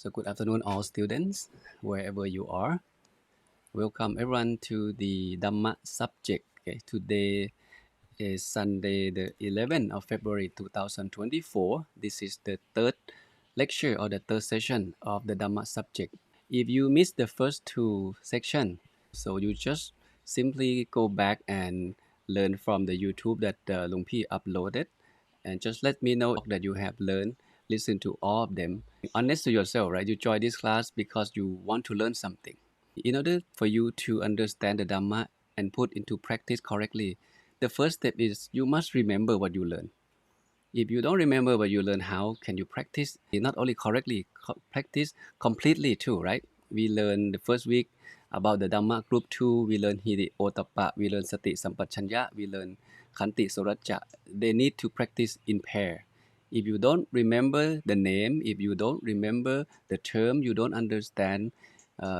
So good afternoon, all students, wherever you are. Welcome everyone to the Dhamma subject. Okay, today is Sunday, the 11th of February 2024. This is the third lecture or the third session of the Dhamma subject. If you missed the first two sections, so you just simply go back and learn from the YouTube that Lung Pi uploaded, and just let me know that you have learned. Listen to all of them. Honest to yourself, right? You join this class because you want to learn something. In order for you to understand the Dhamma and put into practice correctly, the first step is you must remember what you learn. If you don't remember what you learn, how can you practice? Not only correctly, practice completely too, right? We learn the first week about the Dhamma. Group 2, we learn Hiri Otappa, we learn Sati Sampachanya, we learn Khanti Suraja. They need to practice in pair. If you don't remember the name, if you don't remember the term, you don't understand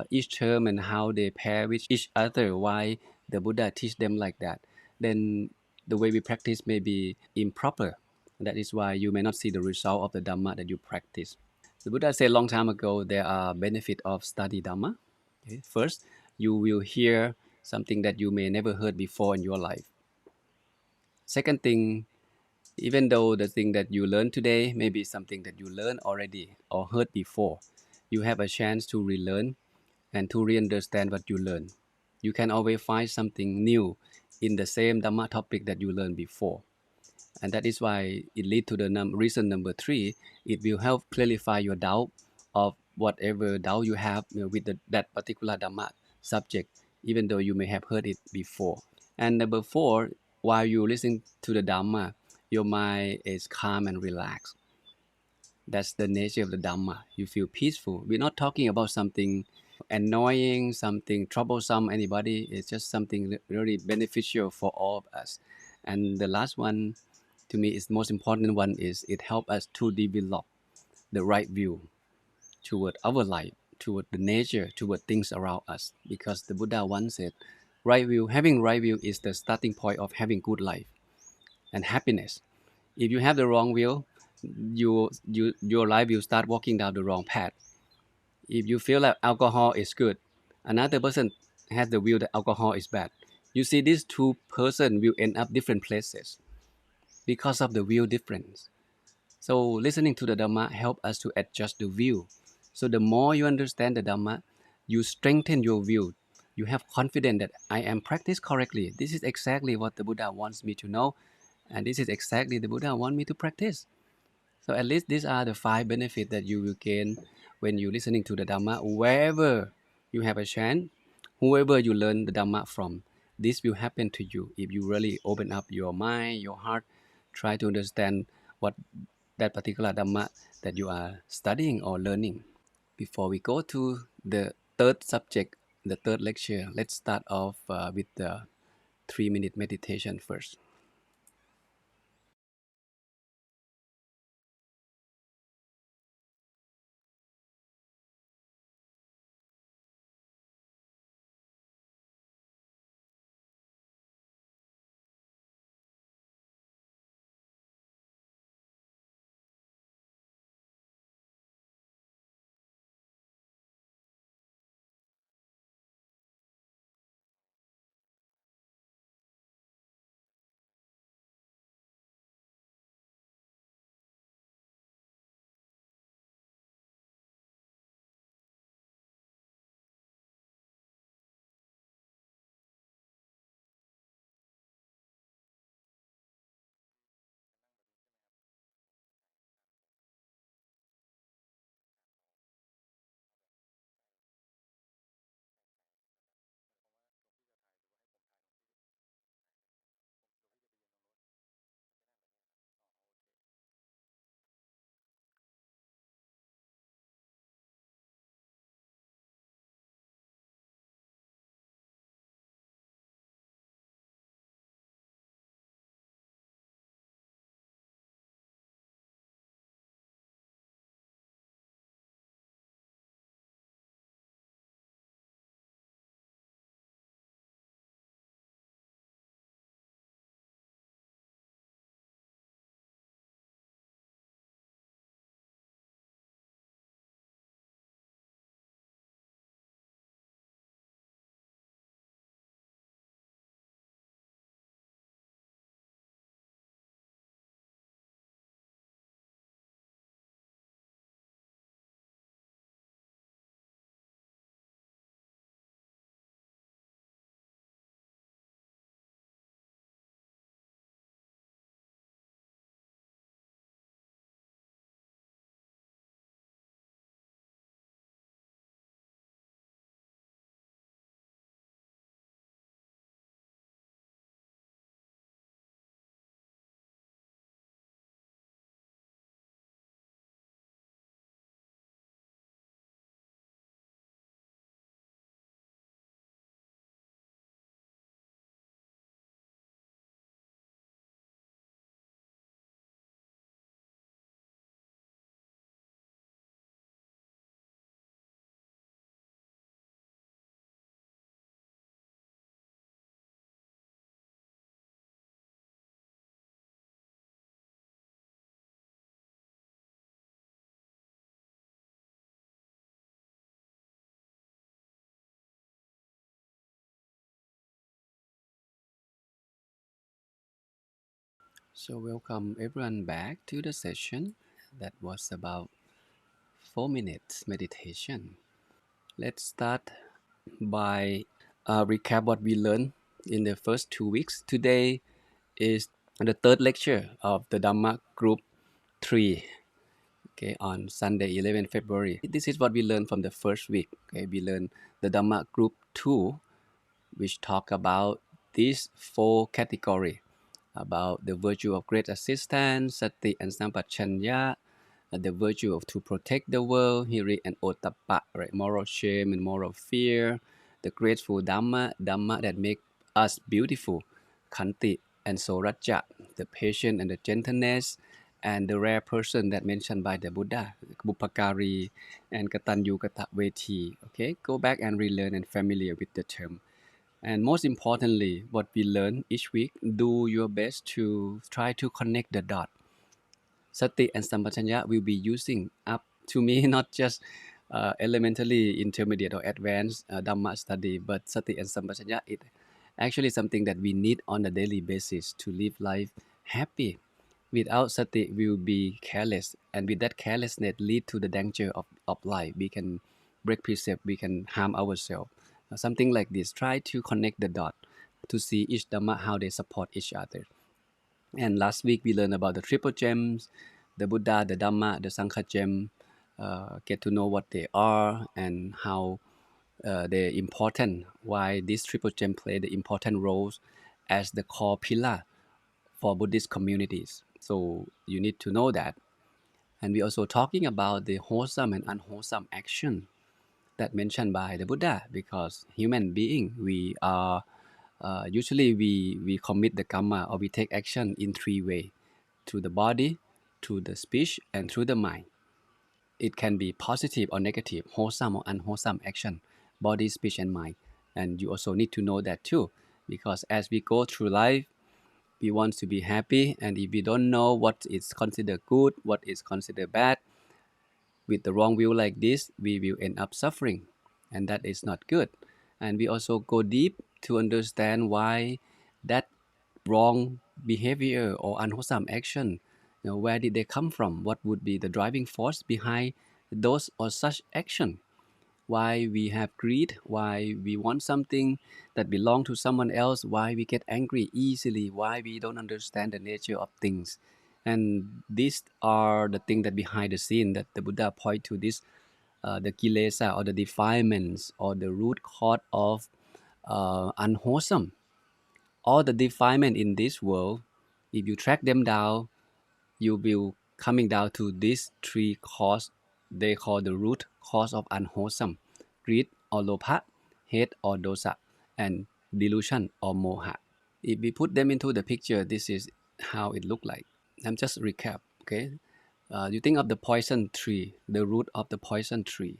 each term and how they pair with each other, why the Buddha teach them like that, then the way we practice may be improper. That is why you may not see the result of the Dhamma that you practice. The Buddha said a long time ago, there are benefits of study Dhamma. Okay? First, you will hear something that you may never heard before in your life. Second thing, even though the thing that you learn today may be something that you learned already or heard before, you have a chance to relearn and to re-understand what you learned. You can always find something new in the same Dhamma topic that you learned before. And that is why it leads to the reason number 3. It will help clarify your doubt of whatever doubt you have with that particular Dhamma subject, even though you may have heard it before. And number 4, while you listen to the Dhamma, your mind is calm and relaxed. That's the nature of the Dhamma. You feel peaceful. We're not talking about something annoying, something troublesome, anybody. It's just something really beneficial for all of us. And the last one, to me, is the most important one, is it helps us to develop the right view toward our life, toward the nature, toward things around us. Because the Buddha once said, right view, having right view is the starting point of having good life and happiness. If you have the wrong view, your life will start walking down the wrong path. If you feel like alcohol is good, another person has the view that alcohol is bad. You see, these two persons will end up different places because of the view difference. So listening to the Dhamma help us to adjust the view. So the more you understand the Dhamma, you strengthen your view. You have confidence that I am practiced correctly. This is exactly what the Buddha wants me to know, and this is exactly the Buddha wants me to practice. So at least these are the 5 benefits that you will gain when you're listening to the Dhamma, wherever you have a chance, whoever you learn the Dhamma from. This will happen to you if you really open up your mind, your heart, try to understand what that particular Dhamma that you are studying or learning. Before we go to the third subject, the third lecture, let's start off with the 3-minute meditation first. So welcome everyone back to the session. That was about 4 minutes meditation. Let's start by recap what we learned in the first 2 weeks. Today is the third lecture of the Dhamma Group 3. Okay, on Sunday, 11 February. This is what we learned from the first week. Okay, we learned the Dhamma Group 2, which talk about these four categories about the virtue of great assistance, sati and sampachanya, the virtue of to protect the world, hiri and ottappa, right? Moral shame and moral fear, the grateful dhamma, dhamma that make us beautiful, khanti and soraja, the patience and the gentleness, and the rare person that mentioned by the Buddha, Bupakari and Katanyu Kataveti. Okay, go back and relearn and familiar with the term. And most importantly, what we learn each week, do your best to try to connect the dot. Sati and Sampachanya will be using up to me, not just elementary, intermediate, or advanced Dhamma study, but Sati and Sampachanya is actually something that we need on a daily basis to live life happy. Without Sati, we will be careless, and with that carelessness lead to the danger of life. We can break precept, we can harm ourselves. Something like this. Try to connect the dot to see each Dhamma, how they support each other. And last week we learned about the triple gems, the Buddha, the Dhamma, the Sangha gem. Get to know what they are and how they're important. Why these triple gem play the important roles as the core pillar for Buddhist communities. So you need to know that. And we also talking about the wholesome and unwholesome action that mentioned by the Buddha, because human being we are usually we commit the karma or we take action in three ways: through the body, through the speech, and through the mind. It can be positive or negative, wholesome or unwholesome action, body, speech, and mind. And you also need to know that too, because as we go through life, we want to be happy, and if we don't know what is considered good, what is considered bad, with the wrong view like this, we will end up suffering, and that is not good. And we also go deep to understand why that wrong behavior or unwholesome action, where did they come from? What would be the driving force behind those or such action? Why we have greed, why we want something that belong to someone else, why we get angry easily, why we don't understand the nature of things. And these are the things that behind the scene that the Buddha point to this, the kilesa or the defilements or the root cause of unwholesome. All the defilement in this world, if you track them down, you will coming down to these three cause they call the root cause of unwholesome: greed or lobha, hate or dosa, and delusion or moha. If we put them into the picture, this is how it look like. I'm just recap. Okay, you think of the poison tree, the root of the poison tree.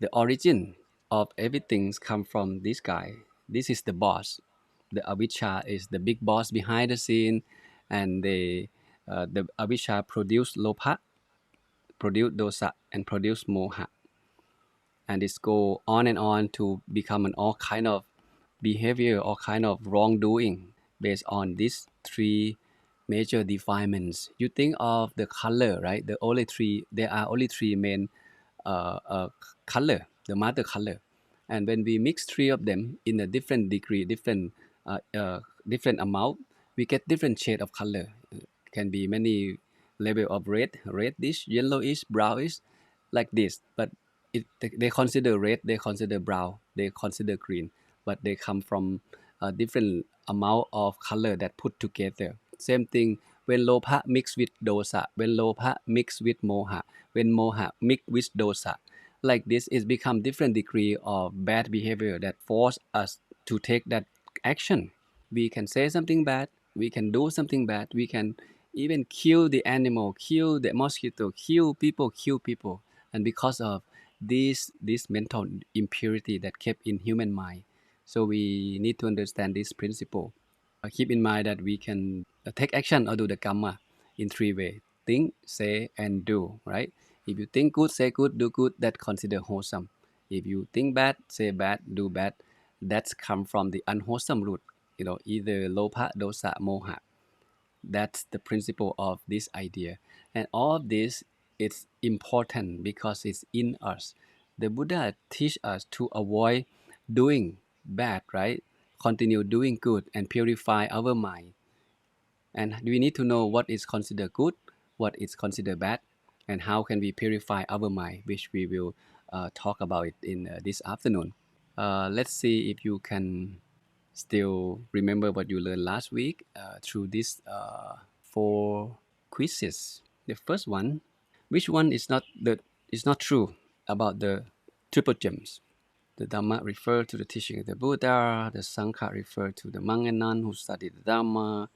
The origin of everything come from this guy. This is the boss. The avijja is the big boss behind the scene, and the avijja produce lobha, produce dosa, and produce moha, and it's go on and on to become an all kind of behavior, all kind of wrongdoing based on these three major defilements. You think of the color, right? There are only three main color, the mother color. And when we mix three of them in a different degree, uh, uh, different amount, we get different shade of color. Can be many level of reddish, yellowish, brownish, like this. But they consider red, they consider brown, they consider green, but they come from a different amount of color that put together. Same thing when lobha mix with dosa, when lobha mix with moha, when moha mix with dosa. Like this, it become different degree of bad behavior that force us to take that action. We can say something bad, we can do something bad, we can even kill the animal, kill the mosquito, kill people, and because of this mental impurity that kept in human mind. So we need to understand this principle. Keep in mind that we can take action or do the karma in three ways: think, say, and do. Right? If you think good, say good, do good, that consider wholesome. If you think bad, say bad, do bad, that's come from the unwholesome root. either lopa, dosa, moha. That's the principle of this idea. And all of this is important because it's in us. The Buddha teach us to avoid doing bad, right? Continue doing good and purify our mind. And we need to know what is considered good, what is considered bad, and how can we purify our mind, which we will talk about it in this afternoon. Let's see if you can still remember what you learned last week through these four quizzes. The first one, which one is not true about the triple gems? The Dhamma refer to the teaching of the Buddha. The Sangha refer to the monk and nun who studied the Dhamma.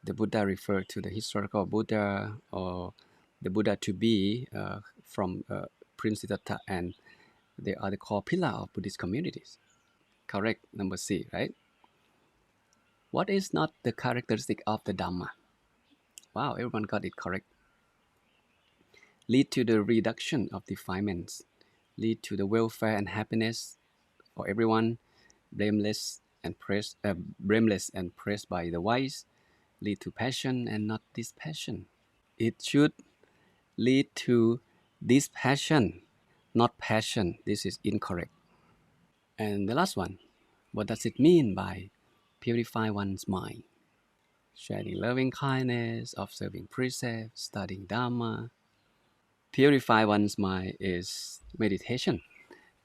The Buddha refer to the historical Buddha or the Buddha to be from Prince Siddhartha, and they are the core pillar of Buddhist communities. Correct, number C, right? What is not the characteristic of the Dhamma? Wow, everyone got it correct. Lead to the reduction of defilements, lead to the welfare and happiness for everyone, blameless and praised by the wise, lead to passion and not dispassion. It should lead to dispassion, not passion. This is incorrect. And the last one, what does it mean by purify one's mind? Sharing loving kindness, observing precepts, studying Dhamma. Purify one's mind is meditation.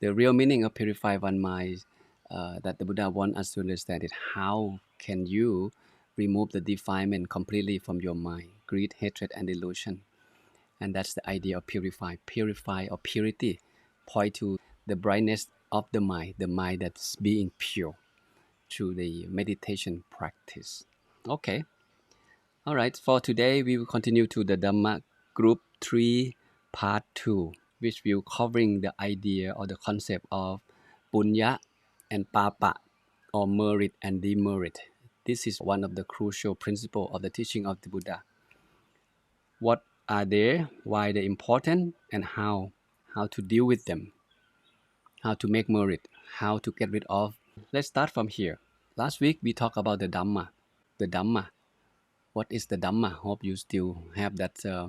The real meaning of purify one's mind that the Buddha wants us to understand is how can you remove the defilement completely from your mind, greed, hatred, and delusion. And that's the idea of purify or purity, point to the brightness of the mind that's being pure through the meditation practice. Okay. All right, for today we will continue to the Dhamma group 3 part 2, which will covering the idea or the concept of punya and papa, or merit and demerit. This is one of the crucial principles of the teaching of the Buddha. What are they, why they're important, and how to deal with them, how to make merit, how to get rid of. Let's start from here. Last week we talked about the Dhamma. The Dhamma. What is the Dhamma? Hope you still have that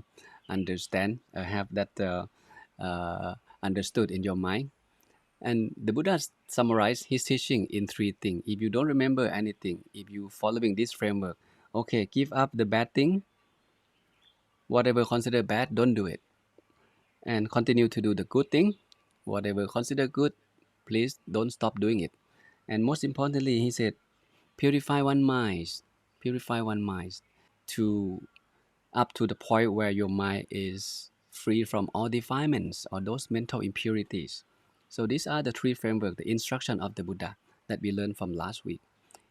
understood in your mind. And the Buddha summarized his teaching in 3 things. If you don't remember anything, if you following this framework, okay, give up the bad thing. Whatever considered bad, don't do it. And continue to do the good thing. Whatever considered good, please don't stop doing it. And most importantly, he said, purify one mind. Purify one mind to up to the point where your mind is free from all defilements or those mental impurities. So these are the 3 frameworks, the instruction of the Buddha that we learned from last week.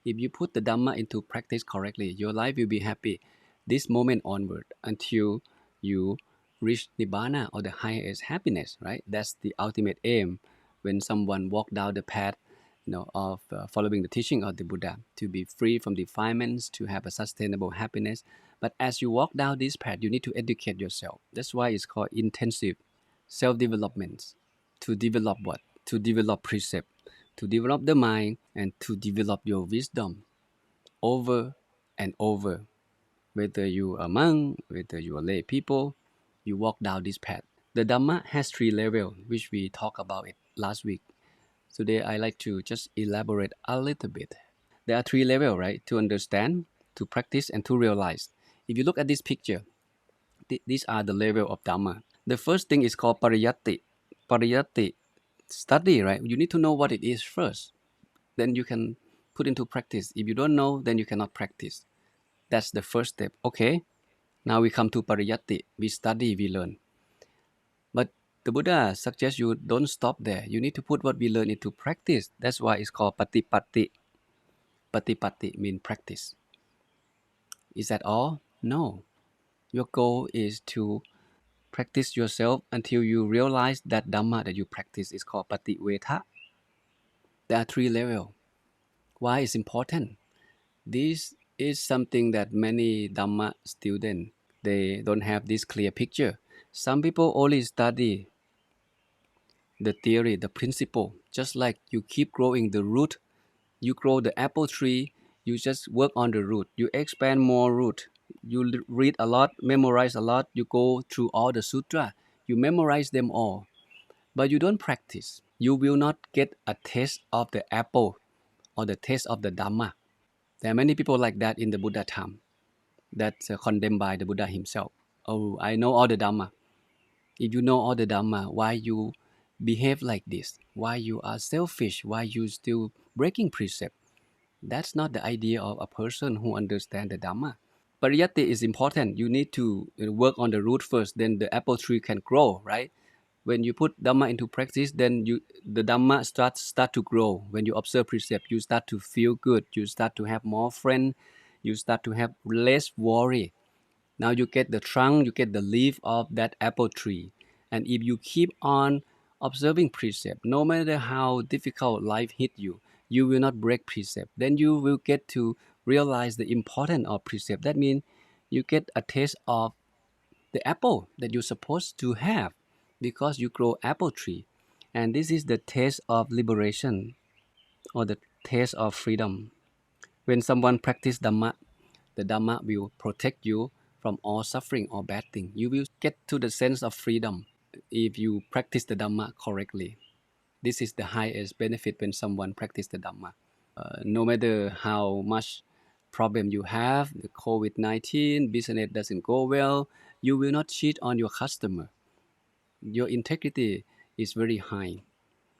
If you put the Dhamma into practice correctly, your life will be happy this moment onward until you reach Nibbana or the highest happiness, right? That's the ultimate aim when someone walk down the path of following the teaching of the Buddha, to be free from defilements, to have a sustainable happiness. But as you walk down this path, you need to educate yourself. That's why it's called intensive self-development. To develop what? To develop precept, to develop the mind, and to develop your wisdom over and over. Whether you are a monk, whether you are lay people, you walk down this path. The Dhamma has 3 levels, which we talked about it last week. Today, I like to just elaborate a little bit. There are 3 levels, right? To understand, to practice, and to realize. If you look at this picture, these are the level of Dhamma. The first thing is called pariyatti. Pariyatti, study, right? You need to know what it is first. Then you can put into practice. If you don't know, then you cannot practice. That's the first step. Okay, now we come to pariyatti. We study, we learn. But the Buddha suggests you don't stop there. You need to put what we learn into practice. That's why it's called patipatti. Patipatti means practice. Is that all? No. Your goal is to practice yourself until you realize that Dhamma that you practice is called pativeta. There are 3 levels. Why is important? This is something that many Dhamma students, they don't have this clear picture. Some people only study the theory, the principle. Just like you keep growing the root, you grow the apple tree, You just work on the root. You expand more root. You read a lot, memorize a lot. You go through all the sutra. You memorize them all, but you don't practice. You will not get a taste of the apple or the taste of the Dhamma. There are many people like that in the Buddha time that's condemned by the Buddha himself. Oh, I know all the Dhamma. If you know all the Dhamma, why you behave like this? Why you are selfish? Why you still breaking precept? That's not the idea of a person who understands the Dhamma. Pariyatti is important. You need to work on the root first, then the apple tree can grow, right? When you put Dhamma into practice, then the Dhamma start to grow. When you observe precept, you start to feel good. You start to have more friends. You start to have less worry. Now you get the trunk, you get the leaf of that apple tree. And if you keep on observing precept, no matter how difficult life hit you, you will not break precept. Then you will get to realize the importance of precept. That means you get a taste of the apple that you're supposed to have because you grow apple tree. And this is the taste of liberation or the taste of freedom. When someone practice Dhamma, the Dhamma will protect you from all suffering or bad thing. You will get to the sense of freedom if you practice the Dhamma correctly. This is the highest benefit when someone practice the Dhamma. No matter how much problem you have, the COVID-19, business doesn't go well, you will not cheat on your customer. Your integrity is very high.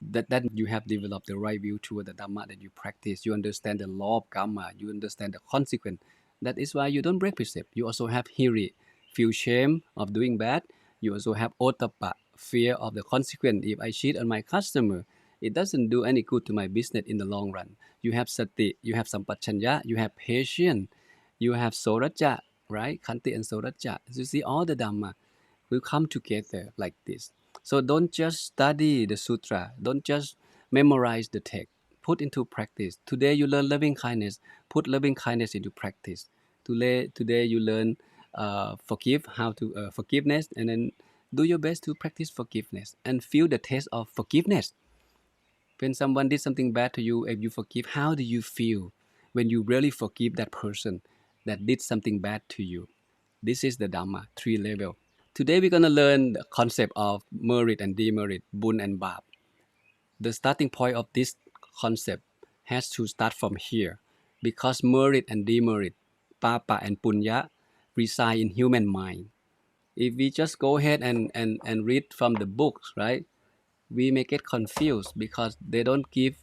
That you have developed the right view toward the Dhamma that you practice. You understand the law of karma. You understand the consequence. That is why you don't break precept. You also have hiri, feel shame of doing bad. You also have ottappa, fear of the consequence. If I cheat on my customer, it doesn't do any good to my business in the long run. You have sati, you have sampachanya, you have patience, you have soraja, right? Khanti and soraja. You see all the Dhamma will come together like this. So don't just study the sutra, don't just memorize the text, put into practice. Today you learn loving kindness, put loving kindness into practice. Today you learn forgive, how to forgiveness, and then do your best to practice forgiveness and feel the taste of forgiveness. When someone did something bad to you and you forgive, how do you feel when you really forgive that person that did something bad to you? This is the Dhamma, 3 level. Today we're going to learn the concept of merit and demerit, bun and bab. The starting point of this concept has to start from here because merit and demerit, papa and punya, reside in human mind. If we just go ahead and read from the books, right, we may get confused because they don't give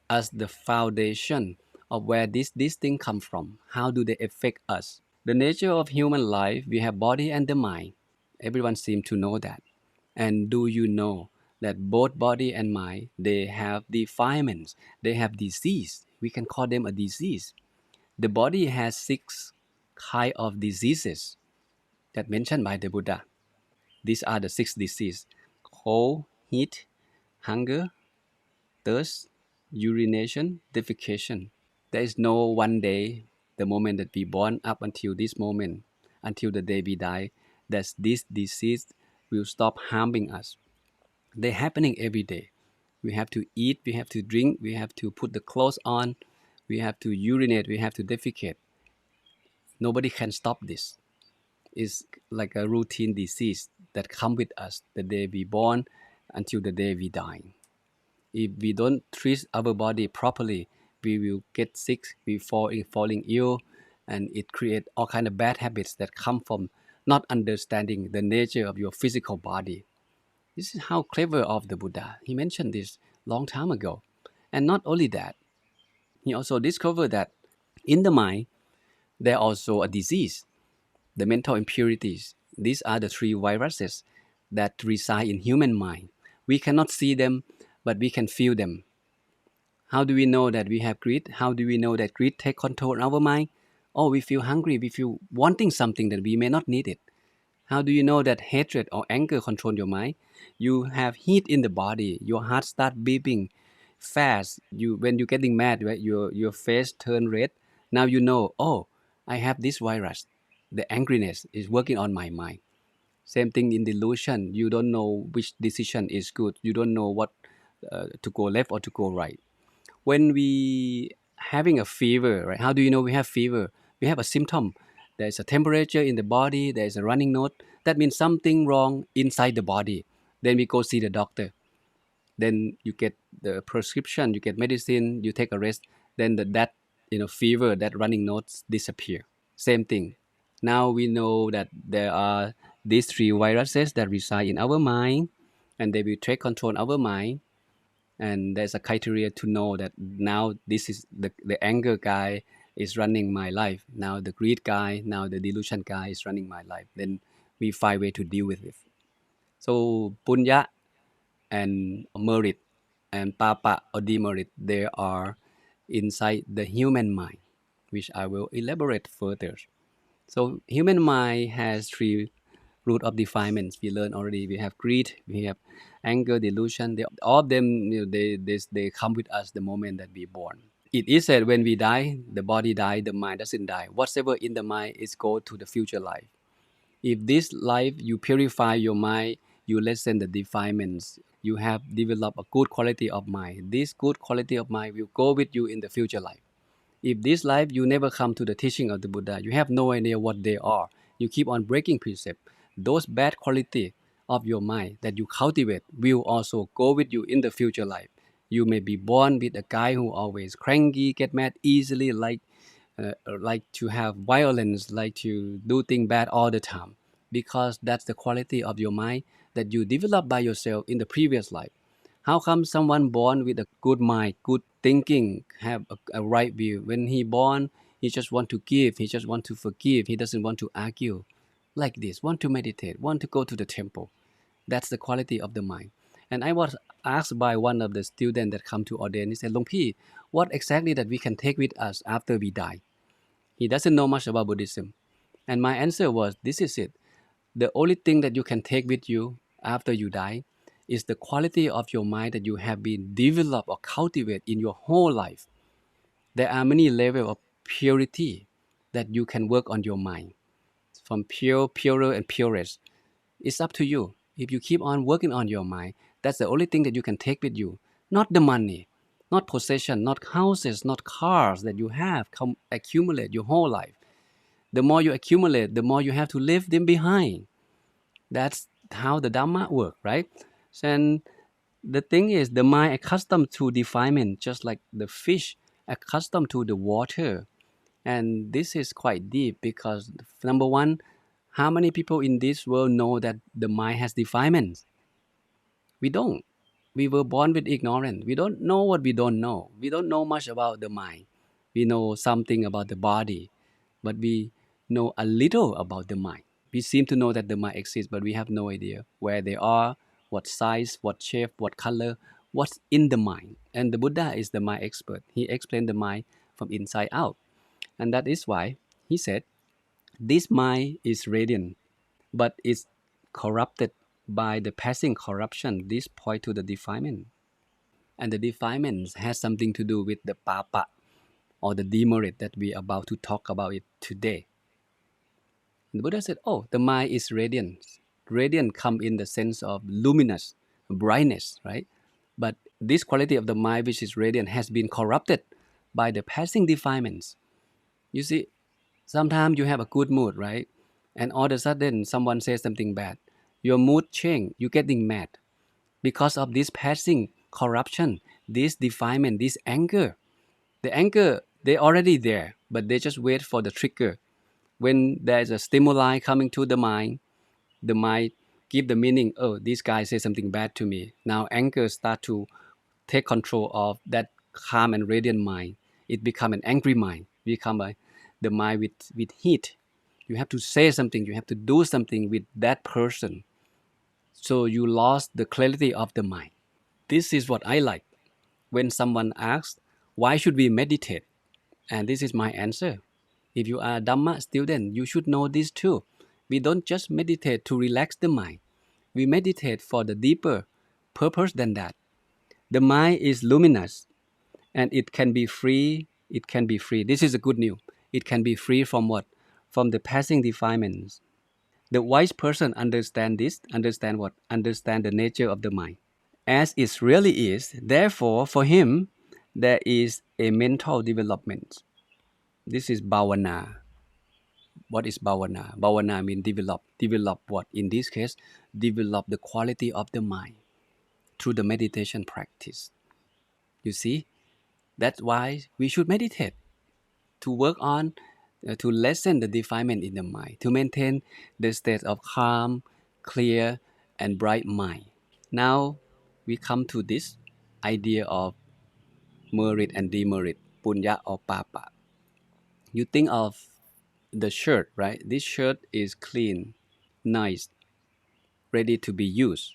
us the foundation of where this thing come from. How do they affect us? The nature of human life, we have body and the mind. Everyone seems to know that. And do you know that both body and mind, they have defilements, they have disease. We can call them a disease. The body has 6 kind of diseases that mentioned by the Buddha. These are the 6 diseases: cold, heat, hunger, thirst, urination, defecation. There is no one day, the moment that we born up until this moment, until the day we die, that this disease will stop harming us. They're happening every day. We have to eat, we have to drink, we have to put the clothes on, we have to urinate, we have to defecate. Nobody can stop this. It's like a routine disease that come with us the day we born until the day we die. If we don't treat our body properly, we will get sick, we falling ill, and it creates all kind of bad habits that come from not understanding the nature of your physical body. This is how clever of the Buddha. He mentioned this long time ago. And not only that, he also discovered that in the mind, there also a disease, the mental impurities. These are the 3 viruses that reside in human mind. We cannot see them, but we can feel them. How do we know that we have greed? How do we know that greed take control of our mind? Oh, we feel hungry. We feel wanting something that we may not need it. How do you know that hatred or anger control your mind? You have heat in the body. Your heart start beating fast. When you're getting mad, right? Your face turn red. Now you know. Oh, I have this virus. The angriness is working on my mind. Same thing in delusion. You don't know which decision is good. You don't know what to go left or to go right. When we having a fever, right? How do you know we have fever? We have a symptom. There's a temperature in the body, there's a running nose. That means something wrong inside the body. Then we go see the doctor. Then you get the prescription, you get medicine, you take a rest. Then that fever, that running nose disappear. Same thing. Now we know that there are these three viruses that reside in our mind, and they will take control our mind. And there's a criteria to know that now this is the anger guy is running my life. Now the greed guy, now the delusion guy is running my life. Then we find way to deal with it. So punya and merit and papa or demerit, they are inside the human mind, which I will elaborate further. So human mind has three root of defilements. We learned already. We have greed, we have anger, delusion. All of them, they come with us the moment that we born. It is said when we die, the body die, the mind doesn't die. Whatever in the mind is go to the future life. If this life you purify your mind, you lessen the defilements. You have developed a good quality of mind. This good quality of mind will go with you in the future life. If this life you never come to the teaching of the Buddha, you have no idea what they are. You keep on breaking precept. Those bad quality of your mind that you cultivate will also go with you in the future life. You may be born with a guy who always cranky, get mad easily, like to have violence, like to do things bad all the time, because that's the quality of your mind that you develop by yourself in the previous life. How come someone born with a good mind, good thinking, have a right view? When he born, he just want to give, he just want to forgive, he doesn't want to argue. Like this, want to meditate, want to go to the temple. That's the quality of the mind. And I was asked by one of the students that come to ordain, he said, Long P, what exactly that we can take with us after we die? He doesn't know much about Buddhism. And my answer was, this is it. The only thing that you can take with you after you die is the quality of your mind that you have been developed or cultivate in your whole life. There are many levels of purity that you can work on your mind. From pure, purer, and purest. It's up to you. If you keep on working on your mind, that's the only thing that you can take with you. Not the money, not possession, not houses, not cars that you have accumulate your whole life. The more you accumulate, the more you have to leave them behind. That's how the Dhamma works, right? And the thing is, the mind accustomed to defilement, just like the fish accustomed to the water. And this is quite deep because, number one, how many people in this world know that the mind has defilements? We don't. We were born with ignorance. We don't know what we don't know. We don't know much about the mind. We know something about the body, but we know a little about the mind. We seem to know that the mind exists, but we have no idea where they are, what size, what shape, what color, what's in the mind. And the Buddha is the mind expert. He explained the mind from inside out. And that is why he said, this mind is radiant, but it's corrupted by the passing corruption. This point to the defilement. And the defilements has something to do with the papa or the demerit that we are about to talk about it today. And the Buddha said, oh, the mind is radiant. Radiant come in the sense of luminous, brightness, right? But this quality of the mind which is radiant has been corrupted by the passing defilements. You see, sometimes you have a good mood, right? And all of a sudden someone says something bad. Your mood change, you're getting mad. Because of this passing corruption, this defilement, this anger. The anger, they're already there, but they just wait for the trigger. When there's a stimuli coming to the mind give the meaning, oh, this guy says something bad to me. Now anger start to take control of that calm and radiant mind. It become an angry mind, the mind with heat. You have to say something, you have to do something with that person. So you lost the clarity of the mind. This is what I like. When someone asks, why should we meditate? And this is my answer. If you are a Dhamma student, you should know this too. We don't just meditate to relax the mind. We meditate for the deeper purpose than that. The mind is luminous and it can be free. It can be free. This is a good news. It can be free from what? From the passing defilements. The wise person understand this. Understand what? Understand the nature of the mind. As it really is, therefore, for him, there is a mental development. This is bhavana. What is bhavana? Bhavana means develop. Develop what? In this case, develop the quality of the mind through the meditation practice. You see, that's why we should meditate to work on, to lessen the defilement in the mind, to maintain the state of calm, clear, and bright mind. Now we come to this idea of merit and demerit, punya or papa. You think of the shirt, right? This shirt is clean, nice, ready to be used.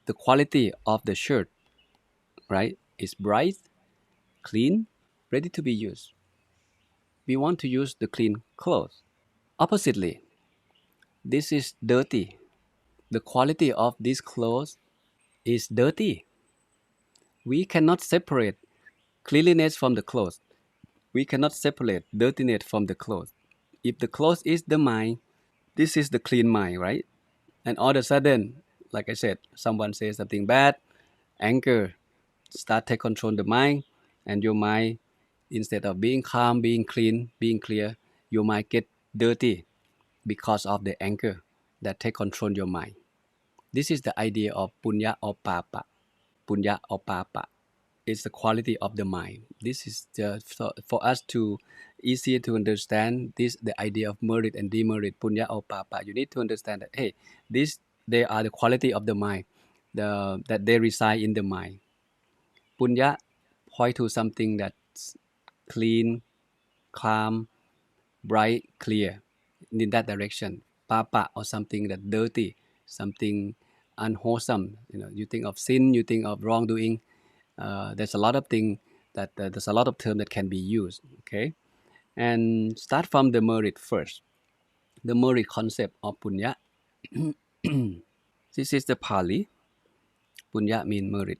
The quality of the shirt, right, is bright, clean, ready to be used. We want to use the clean clothes. Oppositely, this is dirty. The quality of these clothes is dirty. We cannot separate cleanliness from the clothes. We cannot separate dirtiness from the clothes. If the clothes is the mind, this is the clean mind, right? And all of a sudden, like I said, someone says something bad, anger start take control the mind, and your mind, instead of being calm, being clean, being clear, your mind get dirty because of the anger that take control your mind. This is the idea of punya or papa. Punya or papa is the quality of the mind. This is for us to easier to understand this the idea of merit and demerit, punya or papa. You need to understand that hey, this they are the quality of the mind, that they reside in the mind. Punya point to something that's clean, calm, bright, clear, in that direction. Papa or something that dirty, something unwholesome. You think of sin, you think of wrongdoing. There's a lot of things that there's a lot of term that can be used. Okay, and start from the merit first. The merit concept of punya. This is the Pali. Punya mean merit,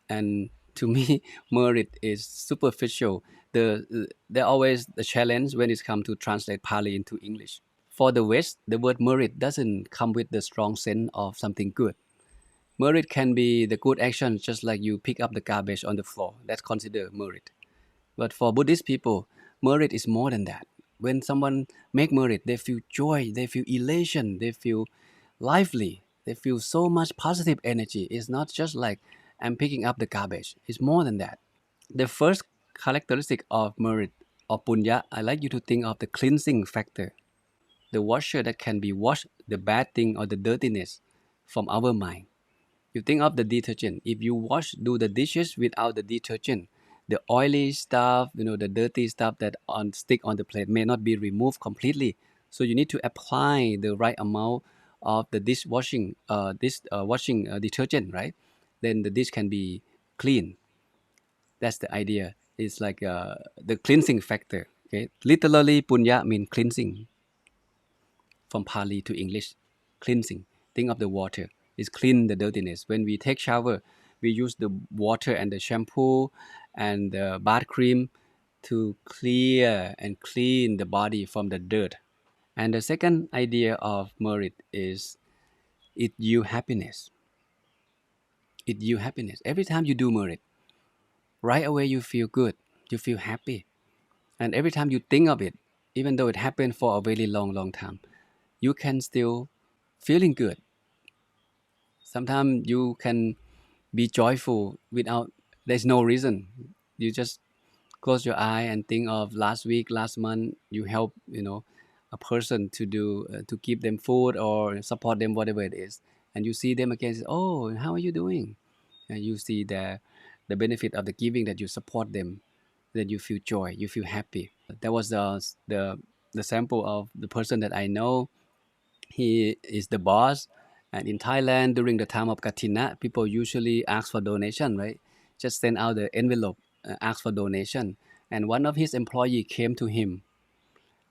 and to me, merit is superficial. There always the challenge when it comes to translate Pali into English. For the West, the word merit doesn't come with the strong sense of something good. Merit can be the good action, just like you pick up the garbage on the floor. That's considered merit. But for Buddhist people, merit is more than that. When someone make merit, they feel joy, they feel elation, they feel lively, they feel so much positive energy. It's not just like I'm picking up the garbage. It's more than that. The first characteristic of merit or punya, I like you to think of the cleansing factor, the washer that can be washed the bad thing or the dirtiness from our mind. You think of the detergent. If you do the dishes without the detergent, the oily stuff, the dirty stuff that stick on the plate may not be removed completely. So you need to apply the right amount of the washing detergent, right? Then the dish can be clean. That's the idea. It's like the cleansing factor. Okay, literally punya means cleansing from Pali to English. Cleansing. Think of the water. It's clean the dirtiness. When we take shower, we use the water and the shampoo and the bath cream to clear and clean the body from the dirt. And the second idea of merit is it you happiness. It you happiness. Every time you do merit, right away you feel good. You feel happy. And every time you think of it, even though it happened for a very long time, you can still feeling good. Sometimes you can be joyful without there's no reason. You just close your eye and think of last week, last month, you help a person to do to give them food or support them, whatever it is, and you see them again. Say, oh, how are you doing? And you see the benefit of the giving, that you support them, that you feel joy, you feel happy. That was the sample of the person that I know. He is the boss. And in Thailand, during the time of Katina, people usually ask for donation, right? Just send out the envelope, ask for donation. And one of his employee came to him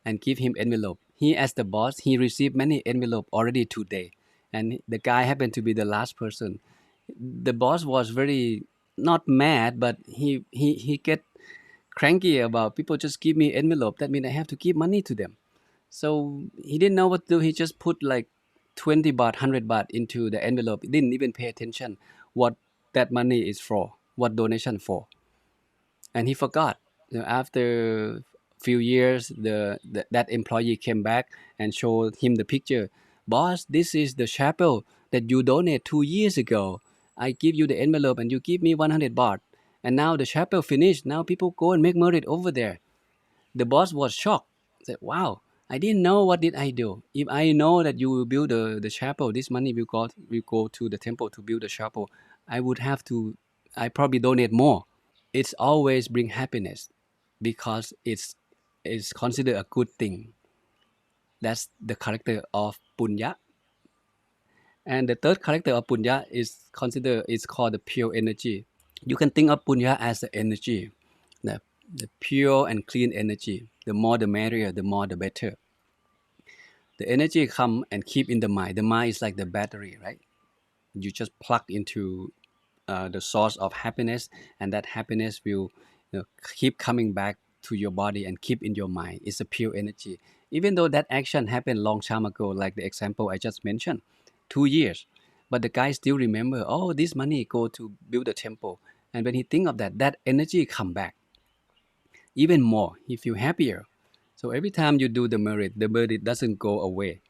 and give him envelope. He, as the boss, he received many envelope already today. And the guy happened to be the last person. The boss was very not mad, but he get cranky about people just give me envelope. That means I have to give money to them. So he didn't know what to do. He just put like 20 baht, 100 baht into the envelope. He didn't even pay attention what that money is for. what donation for, and he forgot. After few years, that employee came back and showed him the picture. Boss, this is the chapel that you donated 2 years ago. I give you the envelope and you give me 100 baht. And now the chapel finished. Now people go and make merit over there. The boss was shocked. Said, wow, I didn't know. What did I do? If I know that you will build the chapel, this money will go to the temple to build the chapel. I would have to, I probably donate more. It's always bring happiness because it's considered a good thing. That's the character of punya. And the third character of punya is called the pure energy. You can think of punya as the energy, the, the pure and clean energy. The more the merrier, the more the better. The energy come and keep in the mind. The mind is like the battery, right? You just plug into the source of happiness, and that happiness will keep coming back to your body and keep in your mind. It's a pure energy. Even though that action happened long time ago, like the example I just mentioned, 2 years, but the guy still remember, oh, this money go to build a temple. And when he think of that, that energy come back even more. He feel happier. So every time you do the merit doesn't go away.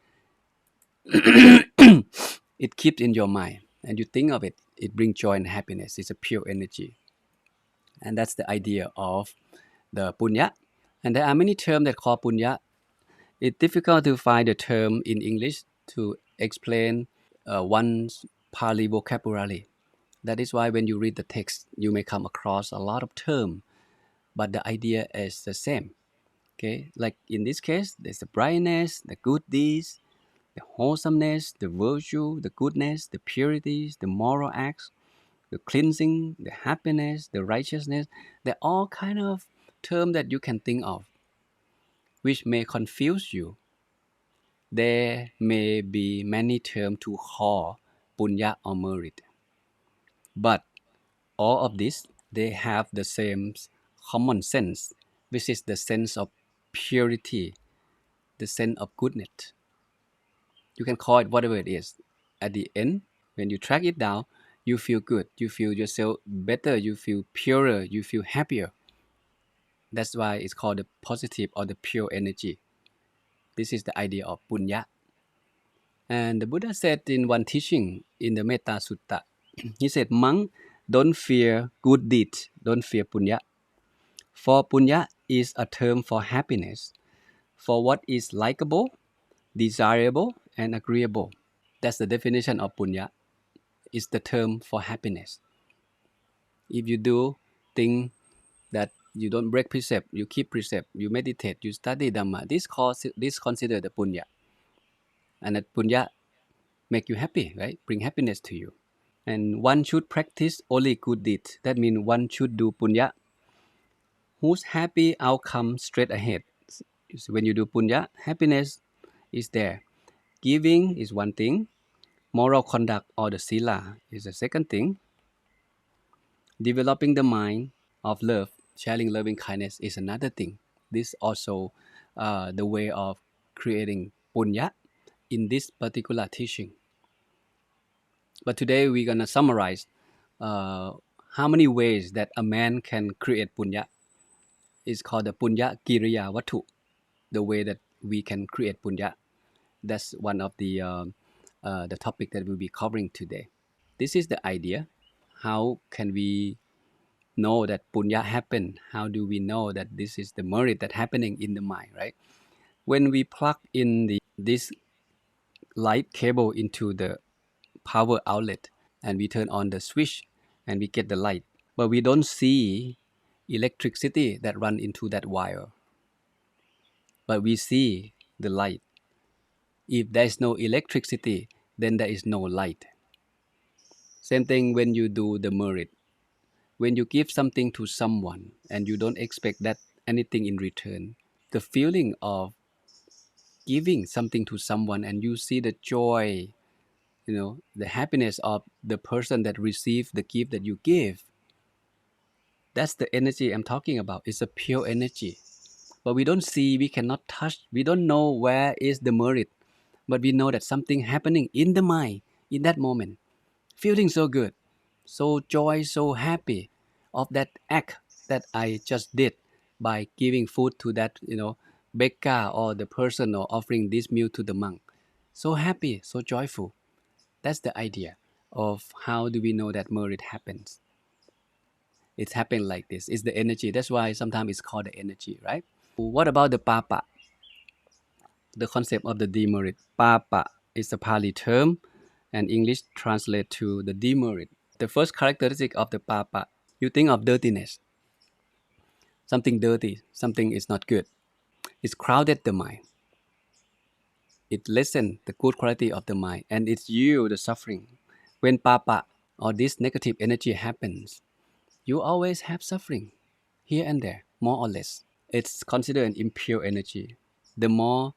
It keeps in your mind, and you think of it. It brings joy and happiness. It's a pure energy, and that's the idea of the punya. And there are many terms that call punya. It's difficult to find a term in English to explain one's Pali vocabulary. That is why when you read the text, you may come across a lot of terms, but the idea is the same. Okay, like in this case, there's the brightness, the good deeds, the wholesomeness, the virtue, the goodness, the purities, the moral acts, the cleansing, the happiness, the righteousness. They're all kind of terms that you can think of, which may confuse you. There may be many terms to call punya or merit, but all of this, they have the same common sense, which is the sense of purity, the sense of goodness. You can call it whatever it is. At the end, when you track it down, you feel good. You feel yourself better. You feel purer. You feel happier. That's why it's called the positive or the pure energy. This is the idea of punya. And the Buddha said in one teaching in the Metta Sutta, he said, monk, don't fear good deeds, don't fear punya. For punya is a term for happiness, for what is likable, desirable, and agreeable. That's the definition of punya. It's the term for happiness. If you do things that you don't break precept, you keep precept, you meditate, you study Dhamma, this considered the punya. And that punya make you happy, right? Bring happiness to you. And one should practice only good deeds. That means one should do punya, whose happy outcome straight ahead. So when you do punya, happiness is there. Giving is one thing. Moral conduct or the sila is the second thing. Developing the mind of love, sharing loving kindness is another thing. This also the way of creating punya in this particular teaching. But today we're gonna summarize how many ways that a man can create punya. It's called the punya kiriya vatu, the way that we can create punya. That's one of the topic that we'll be covering today. This is the idea. How can we know that punya happened? How do we know that this is the merit that happening in the mind, right? When we plug in this light cable into the power outlet and we turn on the switch and we get the light, but we don't see electricity that run into that wire, but we see the light. If there is no electricity, then there is no light. Same thing when you do the merit. When you give something to someone and you don't expect that anything in return, the feeling of giving something to someone and you see the joy, the happiness of the person that received the gift that you give, that's the energy I'm talking about. It's a pure energy. But we don't see, we cannot touch, we don't know where is the merit, but we know that something happening in the mind in that moment, feeling so good, so joy, so happy. of that act that I just did by giving food to that beggar or the person, or offering this meal to the monk. So happy, so joyful. That's the idea of how do we know that merit happens. It's happening like this. It's the energy. That's why sometimes it's called the energy, right? What about the papa? The concept of the demerit. Papa is a Pali term, and English translate to the demerit. The first characteristic of the papa, you think of dirtiness, something dirty, something is not good. It's crowded the mind. It lessen the good quality of the mind, and it's you the suffering. When papa or this negative energy happens, you always have suffering here and there, more or less. It's considered an impure energy. The more,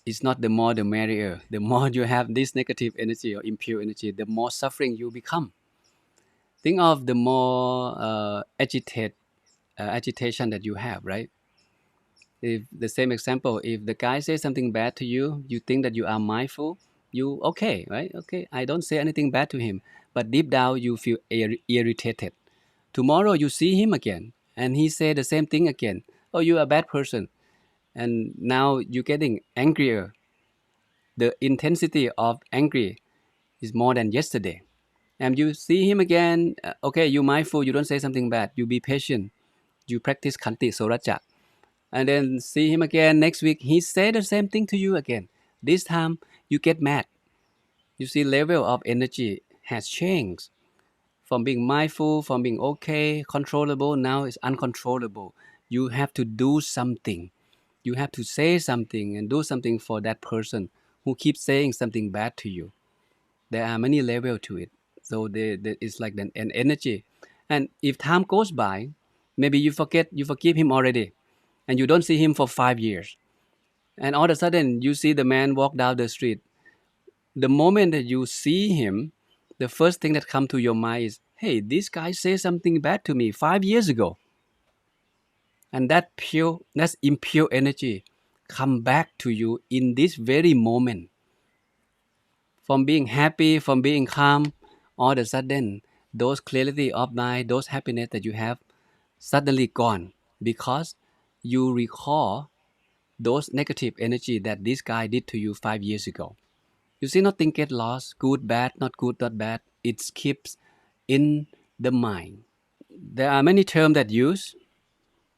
it's not the more the merrier. The more you have this negative energy or impure energy, the more suffering you become. Think of the more agitation that you have, right? If the same example, if the guy says something bad to you, you think that you are mindful, you okay, right? Okay, I don't say anything bad to him, but deep down you feel irritated. Tomorrow you see him again, and he say the same thing again. Oh, you are a bad person, and now you're getting angrier. The intensity of angry is more than yesterday. And you see him again, okay, you mindful, you don't say something bad, you be patient, you practice Khanti Soraja, and then see him again next week, he say the same thing to you again. This time you get mad. You see, level of energy has changed from being mindful, from being okay, controllable, now it's uncontrollable. You have to do something. You have to say something and do something for that person who keeps saying something bad to you. There are many levels to it. So it's like an energy. And if time goes by, maybe you forgive him already, and you don't see him for 5 years. And all of a sudden, you see the man walk down the street. The moment that you see him, the first thing that comes to your mind is, hey, this guy said something bad to me 5 years ago. And that's impure energy come back to you in this very moment. From being happy, from being calm, all of a sudden, those clarity of mind, those happiness that you have, suddenly gone because you recall those negative energy that this guy did to you 5 years ago. You see, nothing get lost, good, bad, not good, not bad. It keeps in the mind. There are many terms that use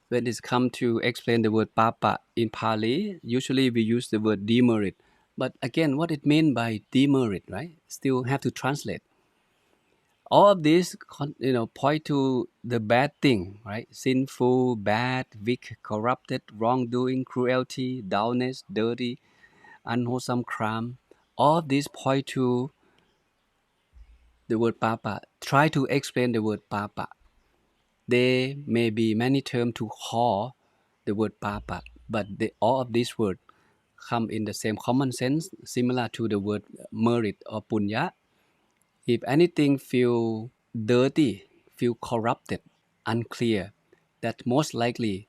when it's come to explain the word papa in Pali. Usually we use the word demerit. But again, what it means by demerit, right? Still have to translate. All of this, point to the bad thing, right? Sinful, bad, weak, corrupted, wrongdoing, cruelty, dullness, dirty, unwholesome crime. All of these point to the word papa. Try to explain the word papa. There may be many terms to call the word papa, but all of these words come in the same common sense, similar to the word merit or punya. If anything feel dirty, feel corrupted, unclear, that most likely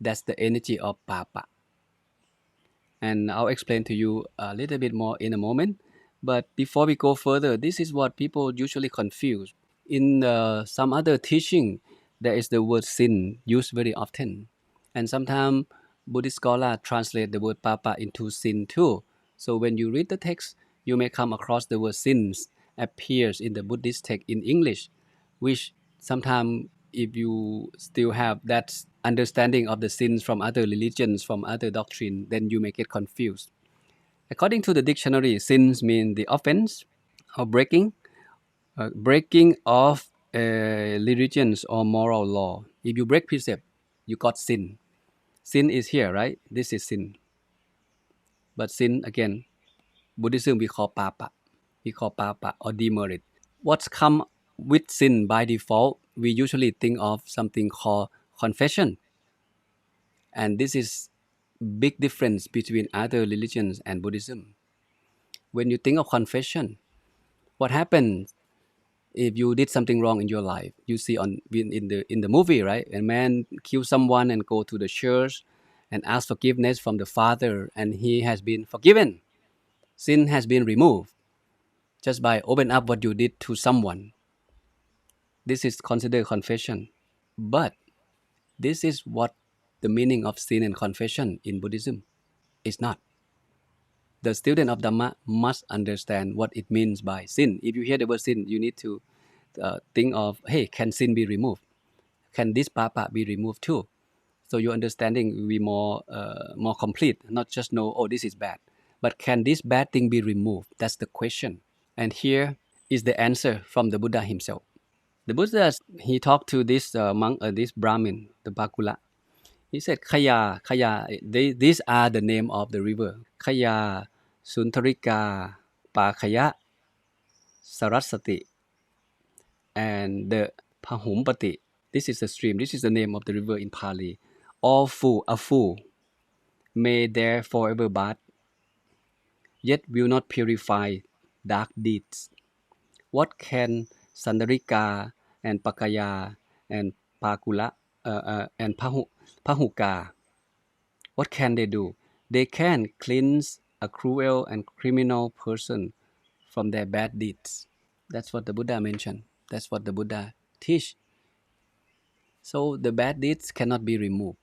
that's the energy of papa. And I'll explain to you a little bit more in a moment. But before we go further, this is what people usually confuse. In some other teaching, there is the word sin used very often. And sometimes Buddhist scholars translate the word papa into sin too. So when you read the text, you may come across the word sins appears in the Buddhist text in English, which sometimes if you still have that understanding of the sins from other religions, from other doctrine, then you may get confused. According to the dictionary, sins mean the offense or breaking of religions or moral law. If you break precept, you got sin. Sin is here, right? This is sin. But sin, again, Buddhism we call papa. We call papa or demerit. What's come with sin by default, we usually think of something called confession. And this is big difference between other religions and Buddhism. When you think of confession, what happens if you did something wrong in your life? You see in the movie, right? A man kills someone and go to the church and ask forgiveness from the Father, and he has been forgiven. Sin has been removed just by open up what you did to someone. This is considered confession. But this is what the meaning of sin and confession in Buddhism is not. The student of Dhamma must understand what it means by sin. If you hear the word sin, you need to think of, hey, can sin be removed? Can this papa be removed too? So your understanding will be more complete, not just know, oh, this is bad. But can this bad thing be removed? That's the question. And here is the answer from the Buddha himself. The Buddha, he talked to this monk, this Brahmin, the Bakula. He said, Khaya, Khaya, these are the name of the river. Khaya, Suntarika, Pakhaya, Sarasati, and the Pahumpati. This is the stream. This is the name of the river in Pali. All full, a fool, may there forever bath, yet will not purify dark deeds. What can Sandarika and Pakaya and Pakula and Pahuka, what can they do? They can cleanse a cruel and criminal person from their bad deeds. That's what the Buddha mentioned. That's what the Buddha teach. So the bad deeds cannot be removed.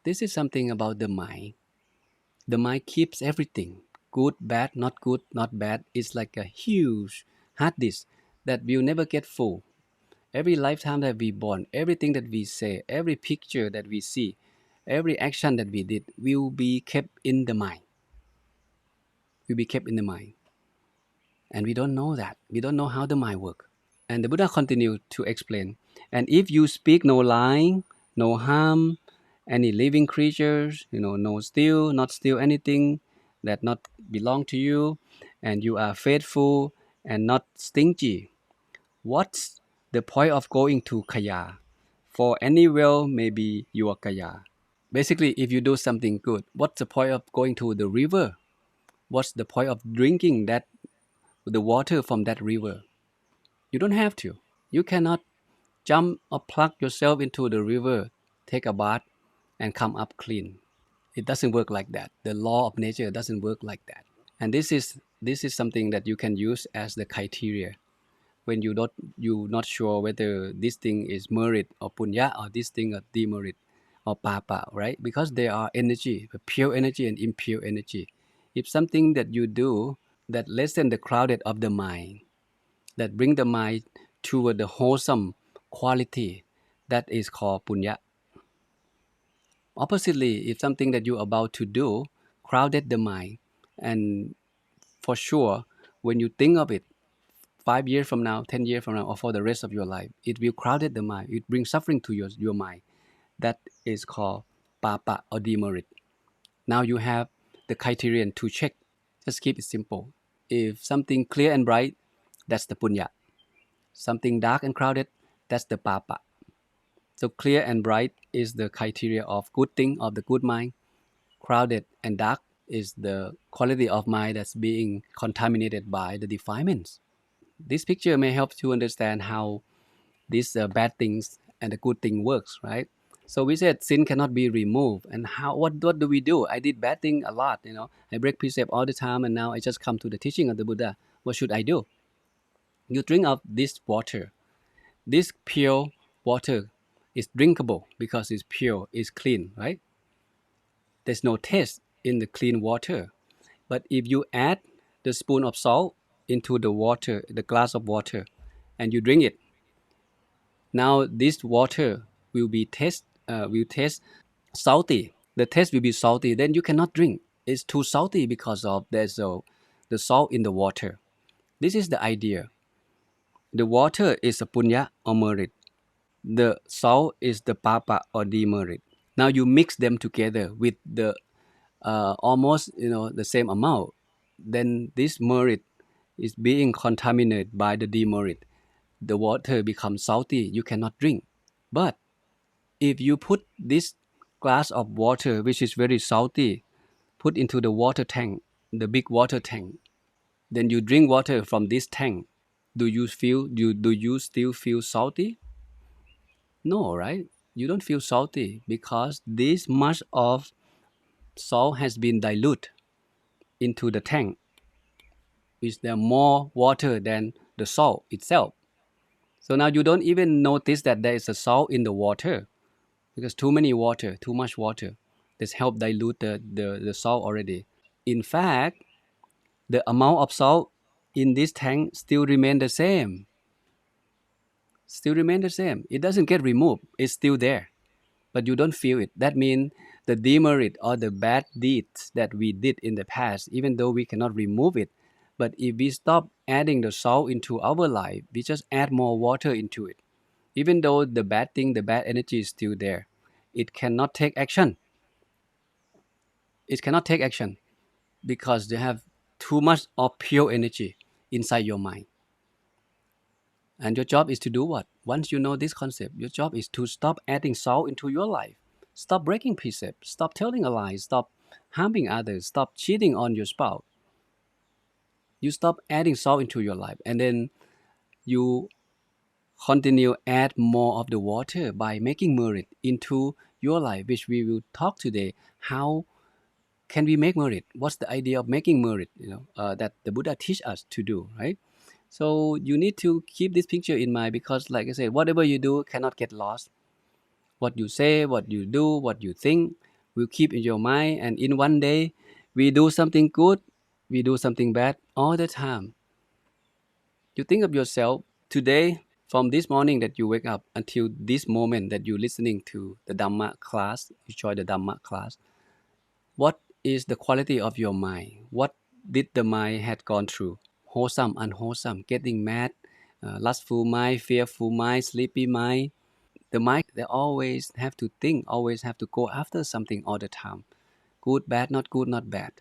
This is something about the mind. The mind keeps everything. Good, bad, not good, not bad. It's like a huge hard disk that will never get full. Every lifetime that we born, everything that we say, every picture that we see, every action that we did will be kept in the mind. Will be kept in the mind. And we don't know that. We don't know how the mind works. And the Buddha continued to explain. And if you speak no lying, no harm, any living creatures, no steal, not steal anything that not belong to you, and you are faithful and not stingy, what's the point of going to Kaya? For any well may be your Kaya. Basically, if you do something good, what's the point of going to the river? What's the point of drinking the water from that river? You don't have to. You cannot jump or plug yourself into the river, take a bath, and come up clean. It doesn't work like that. The law of nature doesn't work like that. And this is something that you can use as the criteria when you're not sure whether this thing is merit or punya, or this thing is demerit or papa, right? Because there are energy, pure energy and impure energy. If something that you do that lessen the crowded of the mind, that bring the mind toward the wholesome quality, that is called punya. Oppositely, if something that you're about to do crowded the mind, and for sure, when you think of it, 5 years from now, 10 years from now, or for the rest of your life, it will crowded the mind. It brings suffering to your mind. That is called papa or demerit. Now you have the criterion to check. Just keep it simple. If something clear and bright, that's the punya. Something dark and crowded, that's the papa. So clear and bright is the criteria of good thing, of the good mind. Crowded and dark is the quality of mind that's being contaminated by the defilements. This picture may help to understand how these bad things and the good thing works, right? So we said sin cannot be removed, and what do we do? I did bad thing a lot, I break precept all the time, and now I just come to the teaching of the Buddha. What should I do? You drink of this water. This pure water is drinkable because it's pure, it's clean, right? There's no taste in the clean water. But if you add the spoon of salt into the water, the glass of water, and you drink it, now this water will taste salty. The taste will be salty. Then you cannot drink. It's too salty because of the salt in the water. This is the idea. The water is a punya or merit. The salt is the papa or demerit. Now you mix them together with the almost the same amount. Then this merit is being contaminated by the demerit. The water becomes salty. You cannot drink. But if you put this glass of water, which is very salty, put into the water tank, the big water tank, then you drink water from this tank. Do you still feel salty? No, right? You don't feel salty because this much of salt has been diluted into the tank. Is there more water than the salt itself? So now you don't even notice that there is a salt in the water because too much water, this help dilute the salt already. In fact, the amount of salt in this tank still remain the same. Still remain the same. It doesn't get removed. It's still there, but you don't feel it. That means the demerit or the bad deeds that we did in the past, even though we cannot remove it, but if we stop adding the salt into our life, we just add more water into it. Even though the bad thing, the bad energy is still there, it cannot take action. It cannot take action because they have too much of pure energy inside your mind. And your job is to do what? Once you know this concept, your job is to stop adding salt into your life. Stop breaking precepts. Stop telling a lie. Stop harming others. Stop cheating on your spouse. You stop adding salt into your life. And then you continue add more of the water by making merit into your life, which we will talk today. How can we make merit? What's the idea of making merit? That the Buddha teach us to do, right? So you need to keep this picture in mind because, like I said, whatever you do cannot get lost. What you say, what you do, what you think will keep in your mind. And in one day, we do something good, we do something bad all the time. You think of yourself today, from this morning that you wake up until this moment that you're listening to the Dhamma class, you join the Dhamma class. What is the quality of your mind? What did the mind had gone through? Wholesome, unwholesome, getting mad, lustful mind, fearful mind, sleepy mind. The mind, they always have to think, always have to go after something all the time. Good, bad, not good, not bad.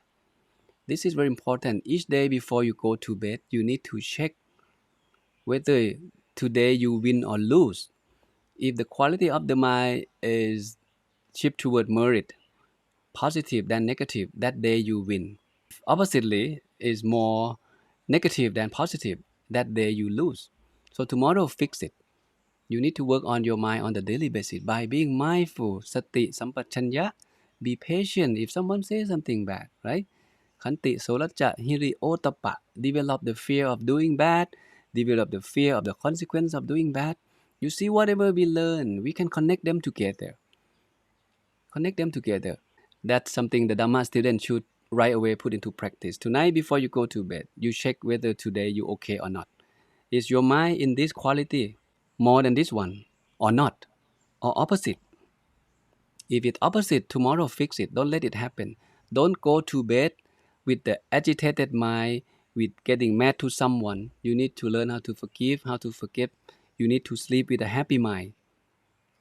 This is very important. Each day before you go to bed, you need to check whether today you win or lose. If the quality of the mind is shift toward merit, positive than negative, that day you win. Oppositely is more negative than positive, that day you lose. So tomorrow fix it. You need to work on your mind on the daily basis by being mindful, sati, sampachanya. Be patient if someone says something bad, right? Khanti, solacha, hiri, otapa. Develop the fear of doing bad. Develop the fear of the consequence of doing bad. You see, whatever we learn, we can connect them together. Connect them together. That's something the Dhamma student should right away put into practice. Tonight, before you go to bed, you check whether today you okay or not. Is your mind in this quality more than this one or not? Or opposite? If it's opposite, tomorrow fix it. Don't let it happen. Don't go to bed with the agitated mind, with getting mad to someone. You need to learn how to forgive, how to forget. You need to sleep with a happy mind.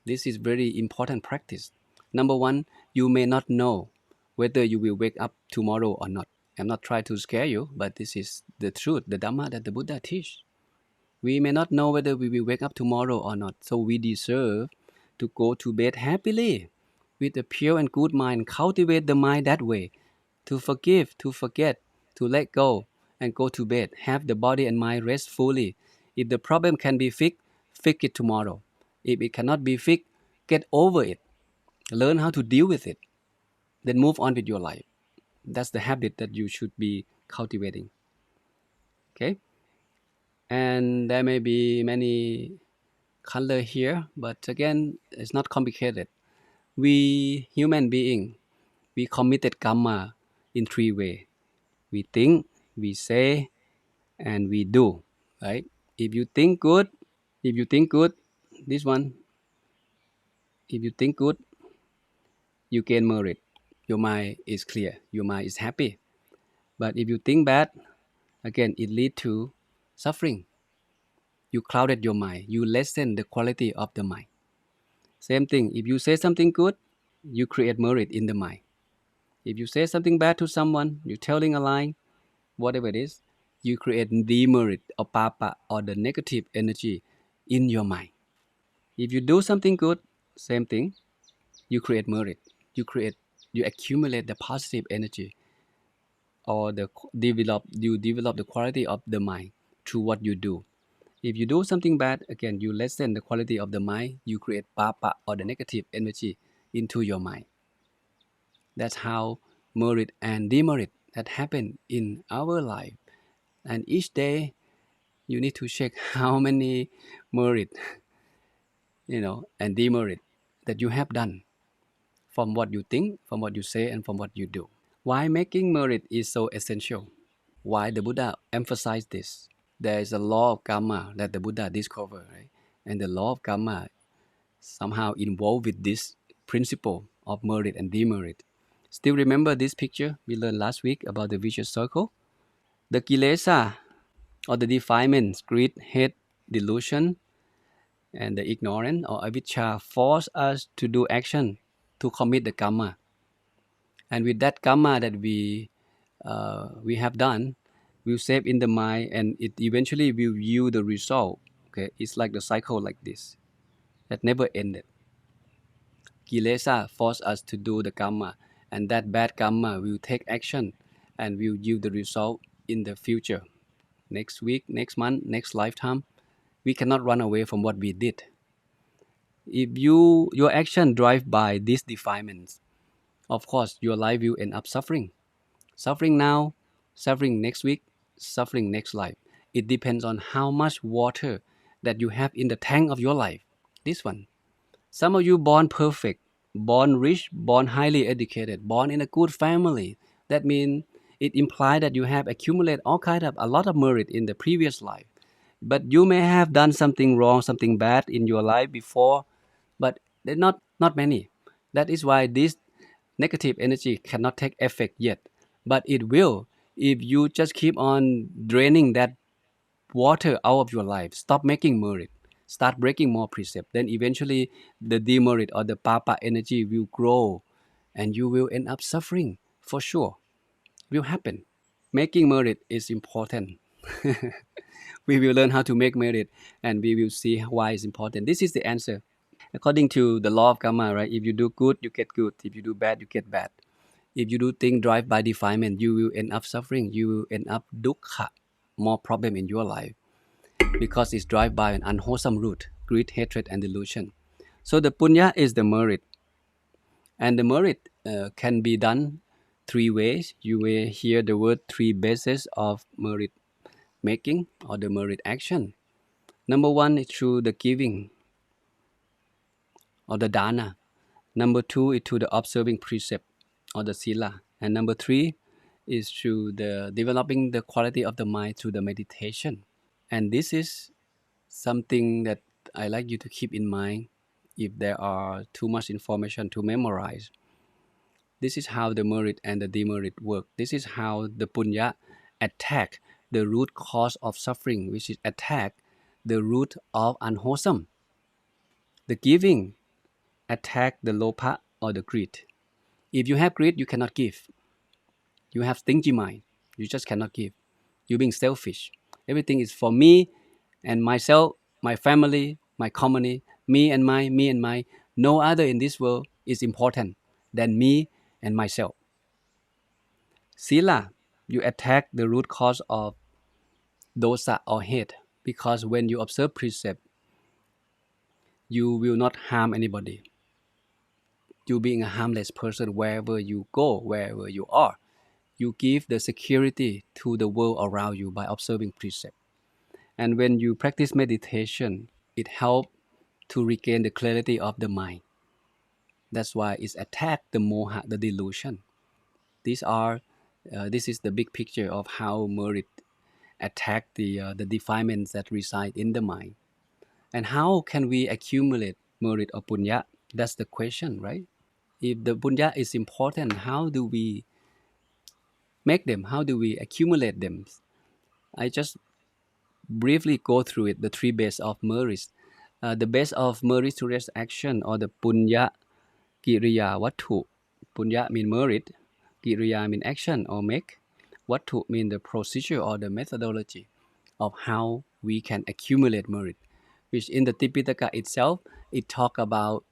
This is very important practice. Number one, you may not know whether you will wake up tomorrow or not. I'm not trying to scare you, but this is the truth, the Dhamma that the Buddha teach. We may not know whether we will wake up tomorrow or not, so we deserve to go to bed happily with a pure and good mind. Cultivate the mind that way, to forgive, to forget, to let go, and go to bed. Have the body and mind rest fully. If the problem can be fixed, fix it tomorrow. If it cannot be fixed, get over it. Learn how to deal with it. Then move on with your life. That's the habit that you should be cultivating. Okay? And there may be many color here, but again, it's not complicated. We human being, we committed karma in three ways. We think, we say, and we do. Right? If you think good, if you think good, this one, if you think good, you gain merit. Your mind is clear. Your mind is happy. But if you think bad, again, it leads to suffering. You clouded your mind. You lessen the quality of the mind. Same thing. If you say something good, you create merit in the mind. If you say something bad to someone, you're telling a lie, whatever it is, you create demerit or papa or the negative energy in your mind. If you do something good, same thing, you create merit. You accumulate the positive energy or you develop the quality of the mind through what you do. If you do something bad, again, you lessen the quality of the mind. You create papa or the negative energy into your mind. That's how merit and demerit that happen in our life. And each day, You need to check how many merit, and demerit that you have done from what you think, from what you say, and from what you do. Why making merit is so essential? Why the Buddha emphasized this? There is a law of karma that the Buddha discovered, right? And the law of karma somehow involved with this principle of merit and demerit. Still remember this picture we learned last week about the vicious circle? The kilesa or the defilements, greed, hate, delusion, and the ignorance or avijja force us to do action to commit the karma. And with that karma that we have done, will save in the mind, and it eventually will yield the result. Okay, it's like the cycle like this that never ended. Kilesa force us to do the karma, and that bad karma will take action and will yield the result in the future. Next week, next month, next lifetime, we cannot run away from what we did. If your action drive by these defilements, of course your life will end up suffering. Suffering now, suffering next week, suffering next life. It depends on how much water that you have in the tank of your life. This one. Some of you born perfect, born rich, born highly educated, born in a good family. That means it implies that you have accumulated all kind of a lot of merit in the previous life. But you may have done something wrong, something bad in your life before, but they're not many. That is why this negative energy cannot take effect yet, but it will if you just keep on draining that water out of your life. Stop making merit, start breaking more precept, then eventually the demerit or the papa energy will grow, and you will end up suffering for sure. Will happen. Making merit is important. We will learn how to make merit, and we will see why it's important. This is the answer according to the law of karma, right? If you do good, you get good. If you do bad, you get bad. If you do things drive by defilement, you will end up suffering. You will end up dukkha, more problem in your life, because it's driven by an unwholesome root, greed, hatred, and delusion. So the punya is the merit, and the merit can be done three ways. You may hear the word three bases of merit making or the merit action. Number one is through the giving or the dana. Number two is through the observing precept or the sila. And number three is through the developing the quality of the mind through the meditation. And this is something that I like you to keep in mind if there are too much information to memorize. This is how the merit and the demerit work. This is how the punya attack the root cause of suffering, which is attack the root of unwholesome. The giving attack the lopa or the greed. If you have greed, you cannot give. You have stingy mind. You just cannot give. You're being selfish. Everything is for me and myself, my family, my company, me and my, me and my. No other in this world is important than me and myself. Sila, you attack the root cause of dosa or hate, because when you observe precept, you will not harm anybody. You being a harmless person wherever you go, wherever you are. You give the security to the world around you by observing precept. And when you practice meditation, it helps to regain the clarity of the mind. That's why it's attack the moha, the delusion. This is the big picture of how merit attack the defilements that reside in the mind. And how can we accumulate merit or punya? That's the question, right? If the punya is important, how do we make them? How do we accumulate them? I just briefly go through it, the three base of merit. The base of meritorious action or the punya kiriya wattu. Punya mean merit, kiriya mean action or make. Wattu mean the procedure or the methodology of how we can accumulate merit, which in the Tipitaka itself, it talk about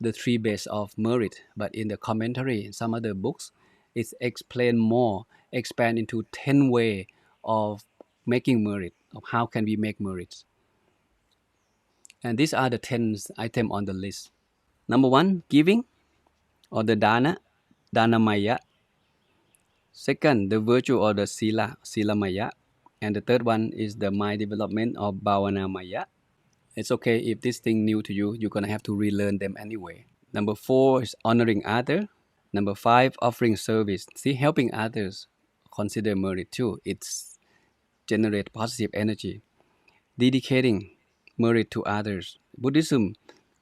the three base of merit, but in the commentary, in some other books, it's explained more, expand into 10 way of making merit, of how can we make merits. And these are the 10 items on the list. Number one, giving or the dana, dana maya. Second, the virtue or the sila, sila maya. And the third one is the mind development of Bhavana Maya. It's okay if this thing new to you, you're gonna have to relearn them anyway. Number four is honoring other. Number five, offering service. See, helping others consider merit too. It's generate positive energy. Dedicating merit to others. Buddhism,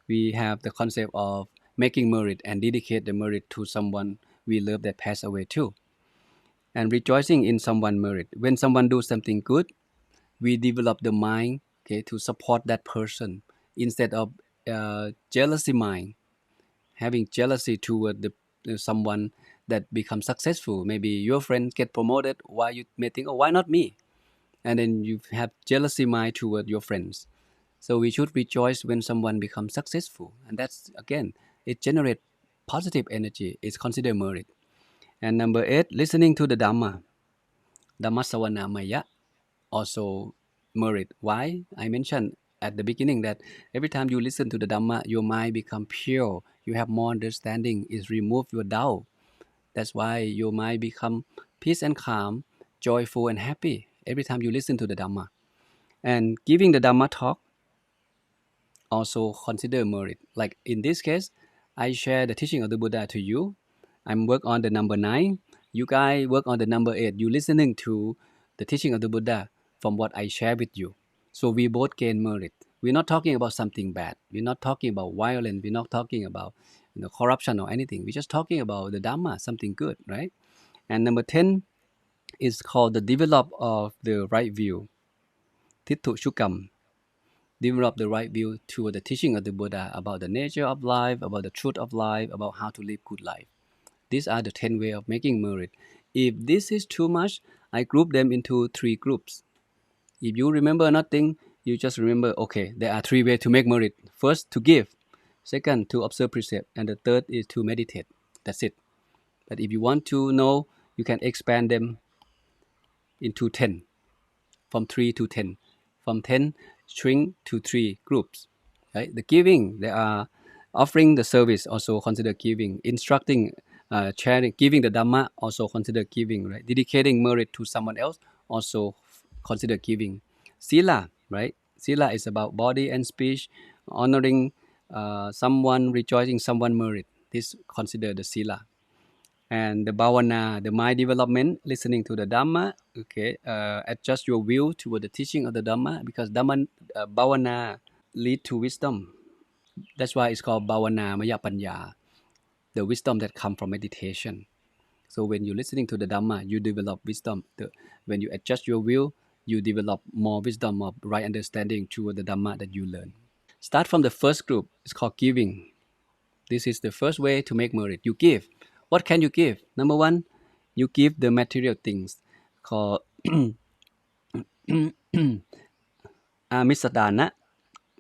we have the concept of making merit and dedicate the merit to someone we love that passed away too. And rejoicing in someone merit. When someone do something good, we develop the mind, okay, to support that person instead of jealousy mind, having jealousy toward the someone that becomes successful. Maybe your friend get promoted, why you may think, oh, why not me? And then you have jealousy mind toward your friends. So we should rejoice when someone becomes successful, and that's again, it generates positive energy. It's considered merit. And number eight, listening to the Dhamma, Dhamma Savanamaya, also merit. Why? I mentioned at the beginning that every time you listen to the Dhamma, your mind become pure. You have more understanding. It remove your doubt. That's why your mind become peace and calm, joyful and happy every time you listen to the Dhamma. And giving the Dhamma talk also consider merit. Like in this case, I share the teaching of the Buddha to you. I'm work on the number 9. You guys work on the number 8. You listening to the teaching of the Buddha from what I share with you. So we both gain merit. We're not talking about something bad. We're not talking about violence. We're not talking about corruption or anything. We're just talking about the Dhamma, something good, right? And number 10 is called the develop of the right view. Tittu Shukam. Develop the right view toward the teaching of the Buddha about the nature of life, about the truth of life, about how to live good life. These are the 10 ways of making merit. If this is too much, I group them into 3 groups. If you remember nothing, you just remember, okay, there are 3 ways to make merit. First, to give. Second, to observe precept. And the third is to meditate. That's it. But if you want to know, you can expand them into 10. From 3 to 10. From 10, shrink to 3 groups. Right? The giving, they are offering the service, also consider giving. Instructing, sharing, giving the Dhamma, also consider giving. Right? Dedicating merit to someone else, also consider giving. Sila, right? Sila is about body and speech, honoring someone, rejoicing someone merit. This consider the Sila. And the bhavana, the mind development, listening to the Dhamma, okay, adjust your will toward the teaching of the Dhamma, because Dhamma, bhavana lead to wisdom. That's why it's called bhavana maya panya, the wisdom that come from meditation. So when you're listening to the Dhamma, you develop wisdom. When you adjust your will, you develop more wisdom of right understanding toward the Dhamma that you learn. Start from the first group. It's called giving. This is the first way to make merit. You give. What can you give? Number one, you give the material things called amisadana,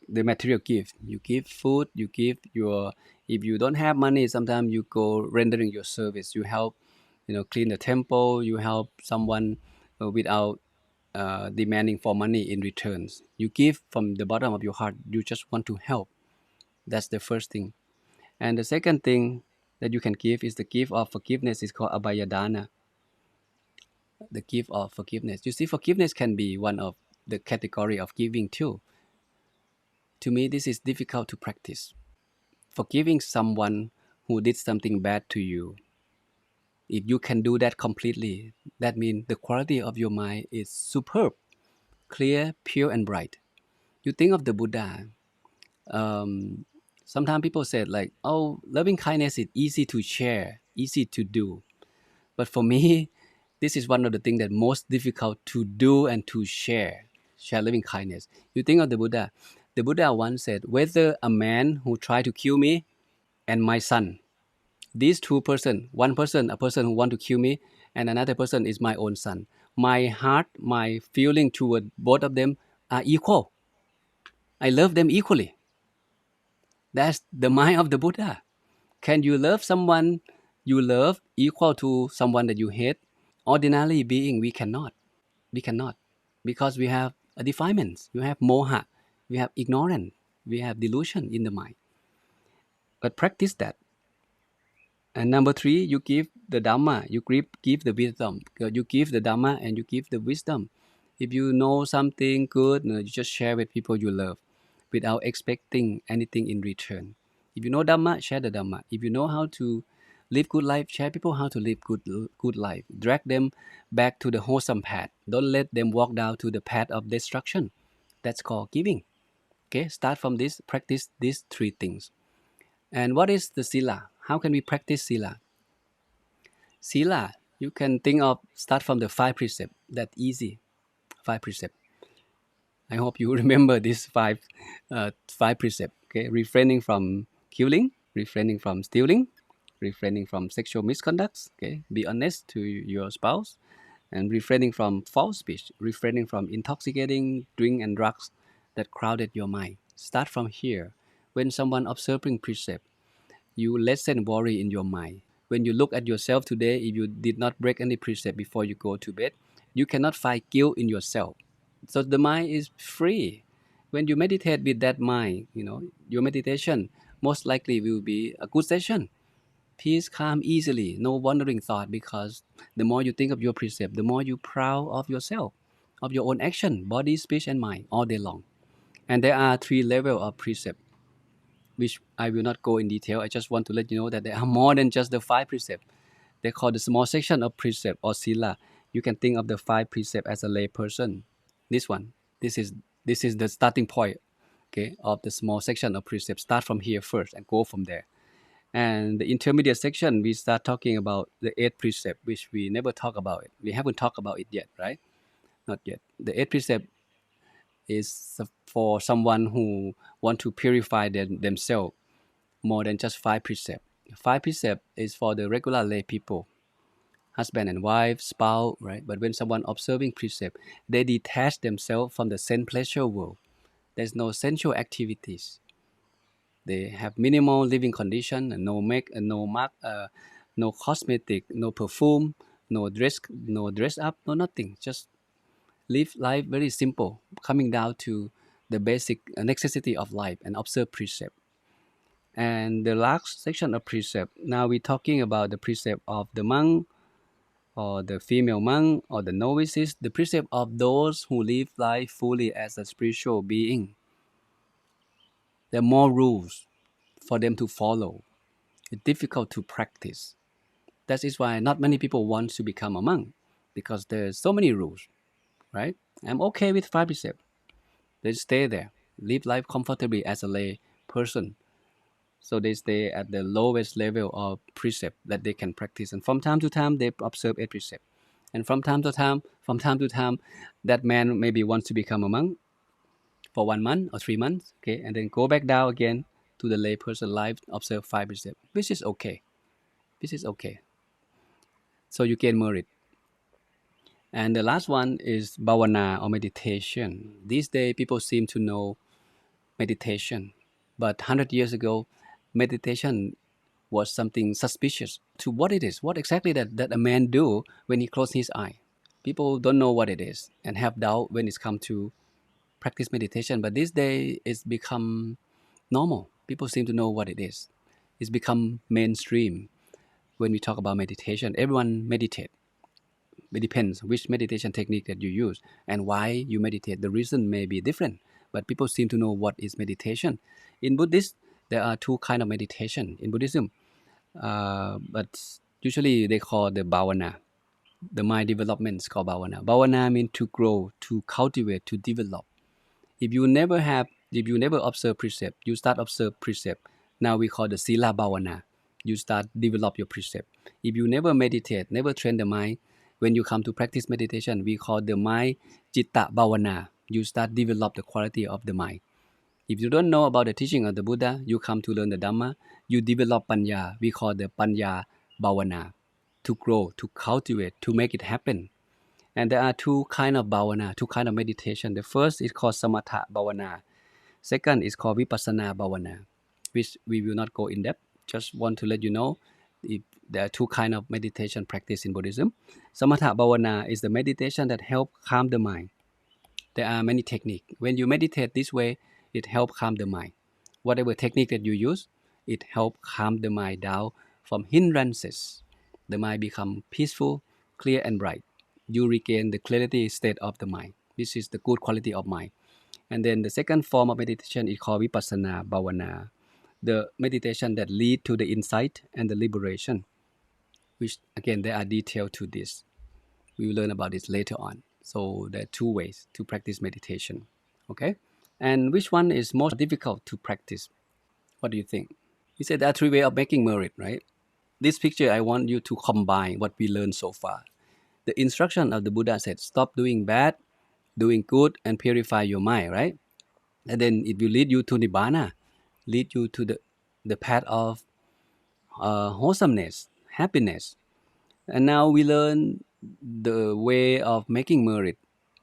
the material gift. You give food, you give your, if you don't have money, sometimes you go rendering your service. You help, clean the temple, you help someone without demanding for money in returns. You give from the bottom of your heart. You just want to help. That's the first thing. And the second thing that you can give is the gift of forgiveness. It's called abhayadana, the gift of forgiveness. You see, forgiveness can be one of the category of giving too. To me, this is difficult to practice. Forgiving someone who did something bad to you, if you can do that completely, that means the quality of your mind is superb, clear, pure, and bright. You think of the Buddha. Um, Sometimes people say like, "Oh, loving kindness is easy to share, easy to do." But for me, this is one of the things that most difficult to do and to share. Share loving kindness. You think of the Buddha. The Buddha once said, whether a man who tried to kill me and my son, these two person, one person, a person who want to kill me, and another person is my own son. My heart, my feeling toward both of them are equal. I love them equally. That's the mind of the Buddha. Can you love someone you love equal to someone that you hate? Ordinarily being, we cannot. We cannot. Because we have a defilements. We have moha. We have ignorance. We have delusion in the mind. But practice that. And number 3, you give the Dhamma. You give the wisdom. You give the Dhamma and you give the wisdom. If you know something good, you just share with people you love without expecting anything in return. If you know Dhamma, share the Dhamma. If you know how to live good life, share people how to live good life. Drag them back to the wholesome path. Don't let them walk down to the path of destruction. That's called giving. Okay, start from this, practice these three things. And what is the sila? How can we practice sila? Sila, you can think of start from the five precept. That easy. Five precept. I hope you remember these five precept. Okay, refraining from killing, refraining from stealing, refraining from sexual misconducts. Okay, be honest to your spouse, and refraining from false speech, refraining from intoxicating drink and drugs that crowded your mind. Start from here. When someone observing precept, you lessen worry in your mind. When you look at yourself today, if you did not break any precept before you go to bed, you cannot find guilt in yourself. So the mind is free. When you meditate with that mind, your meditation most likely will be a good session. Peace, calm easily, no wandering thought, because the more you think of your precept, the more you proud of yourself, of your own action, body, speech, and mind all day long. And there are three levels of precept, which I will not go in detail. I just want to let you know that there are more than just the five precepts. They call the small section of precept or sila. You can think of the five precept as a lay person. This one, this is this is the starting point, okay, of the small section of precept. Start from here first and go from there. And the intermediate section, we start talking about the eighth precept, which we never talk about it. We haven't talked about it yet, right? Not yet. The eighth precept is for someone who want to purify themselves more than just five precepts. Five precepts is for the regular lay people, husband and wife, spouse, right? But when someone observing precept, they detach themselves from the sense pleasure world. There's no sensual activities. They have minimal living condition, no make, no mark, no cosmetic, no perfume, no dress up, no nothing. Just live life very simple, coming down to the basic necessity of life and observe precept. And the last section of precept, now we're talking about the precept of the monk or the female monk or the novices, the precept of those who live life fully as a spiritual being. There are more rules for them to follow. It's difficult to practice. That is why not many people want to become a monk, because there's so many rules, right? I'm okay with five precepts. They stay there, live life comfortably as a lay person. So they stay at the lowest level of precept that they can practice. And from time to time, they observe a precept. And from time to time, that man maybe wants to become a monk for 1 month or 3 months, okay, and then go back down again to the lay person life, observe five precepts, which is okay. This is okay. So you gain merit. And the last one is bhavana or meditation. These days, people seem to know meditation, but 100 years ago, meditation was something suspicious to what it is, what exactly that a man do when he closes his eye. People don't know what it is and have doubt when it's come to practice meditation. But these days, it's become normal. People seem to know what it is. It's become mainstream when we talk about meditation. Everyone meditate. It depends which meditation technique that you use and why you meditate. The reason may be different, but people seem to know what is meditation. In Buddhist, there are two kind of meditation in Buddhism, but usually they call the bhavana. The mind development is called bhavana. Bhavana means to grow, to cultivate, to develop. If you never observe precept, you start observe precept. Now we call the sila bhavana. You start develop your precept. If you never meditate, never train the mind, when you come to practice meditation, we call the mind citta bhavana. You start develop the quality of the mind. If you don't know about the teaching of the Buddha, you come to learn the Dhamma, you develop panya. We call the panya bhavana. To grow, to cultivate, to make it happen. And there are two kind of bhavana, two kind of meditation. The first is called samatha bhavana. Second is called vipassana bhavana, which we will not go in depth. Just want to let you know if there are two kind of meditation practice in Buddhism. Samatha bhavana is the meditation that help calm the mind. There are many techniques. When you meditate this way, it help calm the mind. Whatever technique that you use, it help calm the mind down from hindrances. The mind become peaceful, clear and bright. You regain the clarity state of the mind. This is the good quality of mind. And then the second form of meditation is called vipassana bhavana, the meditation that lead to the insight and the liberation, which again there are details to this. We will learn about this later on. So there are two ways to practice meditation. Okay? And which one is most difficult to practice? What do you think? He said there are three ways of making merit, right? This picture, I want you to combine what we learned so far. The instruction of the Buddha said, stop doing bad, doing good, and purify your mind, right? And then it will lead you to Nibbana, lead you to the path of wholesomeness, happiness. And now we learn the way of making merit.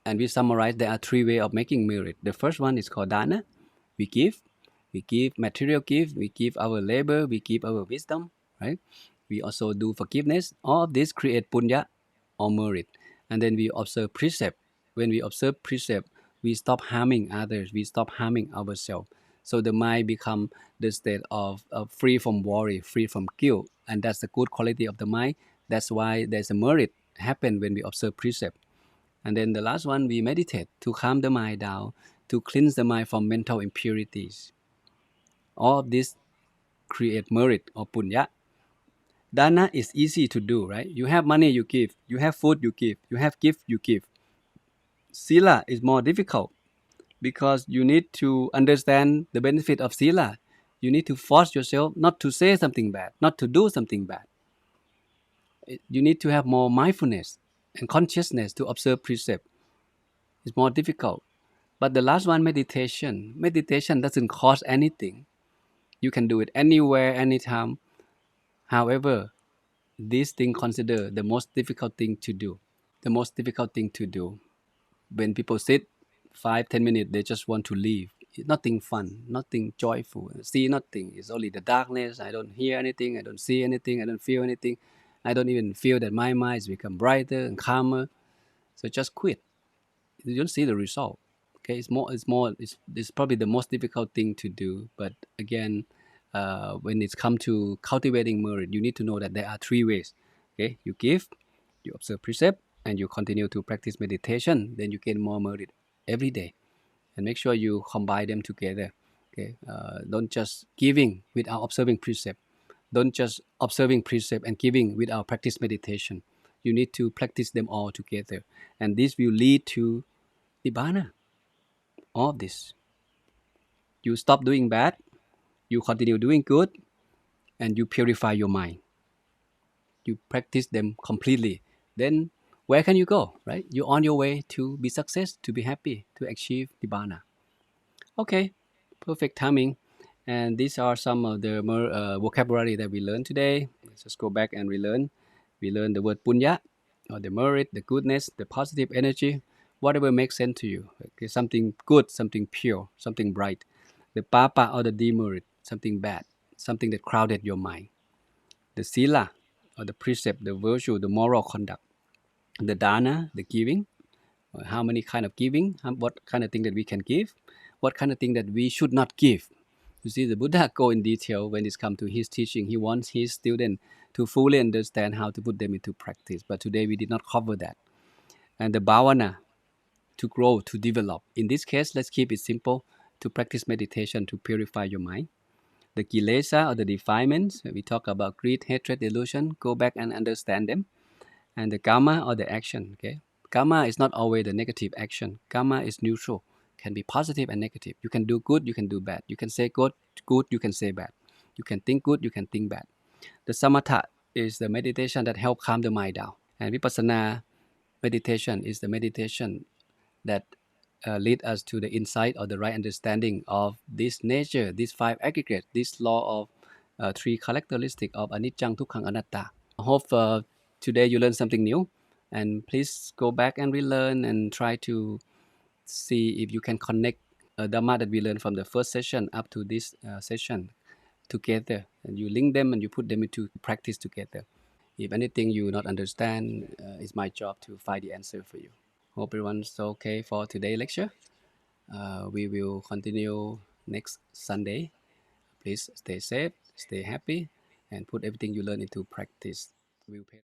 And we summarize there are three ways of making merit. The first one is called dana. We give. We give material gift. We give our labor. We give our wisdom, right? We also do forgiveness. All of this create punya or merit. And then we observe precept. When we observe precept, we stop harming others. We stop harming ourselves. So the mind become the state of free from worry, free from guilt. And that's the good quality of the mind. That's why there's a merit happen when we observe precept. And then the last one, we meditate to calm the mind down, to cleanse the mind from mental impurities. All of this create merit or punya. Dana is easy to do, right? You have money, you give. You have food, you give. You have gift, you give. Sila is more difficult because you need to understand the benefit of sila. You need to force yourself not to say something bad, not to do something bad. You need to have more mindfulness and consciousness to observe precept. It's more difficult. But the last one, meditation. Meditation doesn't cost anything. You can do it anywhere, anytime. However, this thing considered the most difficult thing to do. The most difficult thing to do. When people sit 5-10 minutes, they just want to leave. It's nothing fun, nothing joyful. See nothing. It's only the darkness. I don't hear anything. I don't see anything. I don't feel anything. I don't even feel that my mind has become brighter and calmer. So just quit. You don't see the result. Okay, it's probably the most difficult thing to do. But again, when it's come to cultivating merit, you need to know that there are three ways. Okay, you give, you observe precept, and you continue to practice meditation. Then you gain more merit every day, and make sure you combine them together. Okay, don't just giving without observing precept. Don't just observing precept and giving without practice meditation. You need to practice them all together, and this will lead to Nibbana. All of this. You stop doing bad, you continue doing good, and you purify your mind. You practice them completely. Then where can you go, right? You're on your way to be success, to be happy, to achieve Nibbana. Okay, perfect timing. And these are some of the more vocabulary that we learned today. Let's just go back and relearn. We learned the word punya, or the merit, the goodness, the positive energy, whatever makes sense to you. Okay, something good, something pure, something bright. The papa or the demerit, something bad, something that crowded your mind. The sila or the precept, the virtue, the moral conduct. The dana, the giving, how many kind of giving, what kind of thing that we can give, what kind of thing that we should not give. You see, the Buddha go in detail when it's come to his teaching. He wants his student to fully understand how to put them into practice. But today we did not cover that. And the bhavana, to grow, to develop. In this case, let's keep it simple, to practice meditation to purify your mind. The kilesa or the defilements, we talk about greed, hatred, delusion, go back and understand them. And the karma or the action, okay? Karma is not always the negative action. Karma is neutral, can be positive and negative. You can do good, you can do bad. You can say good, you can say bad. You can think good, you can think bad. The samatha is the meditation that help calm the mind down. And vipassana meditation is the meditation that lead us to the insight or the right understanding of this nature, these five aggregates, this law of three characteristics of anicca, dukkha, anatta. I hope today you learned something new, and please go back and relearn and try to see if you can connect Dhamma that we learned from the first session up to this session together, and you link them and you put them into practice together. If anything you not understand, it's my job to find the answer for you. Hope everyone's okay for today's lecture. We will continue next Sunday. Please stay safe, stay happy, and put everything you learn into practice. We'll pay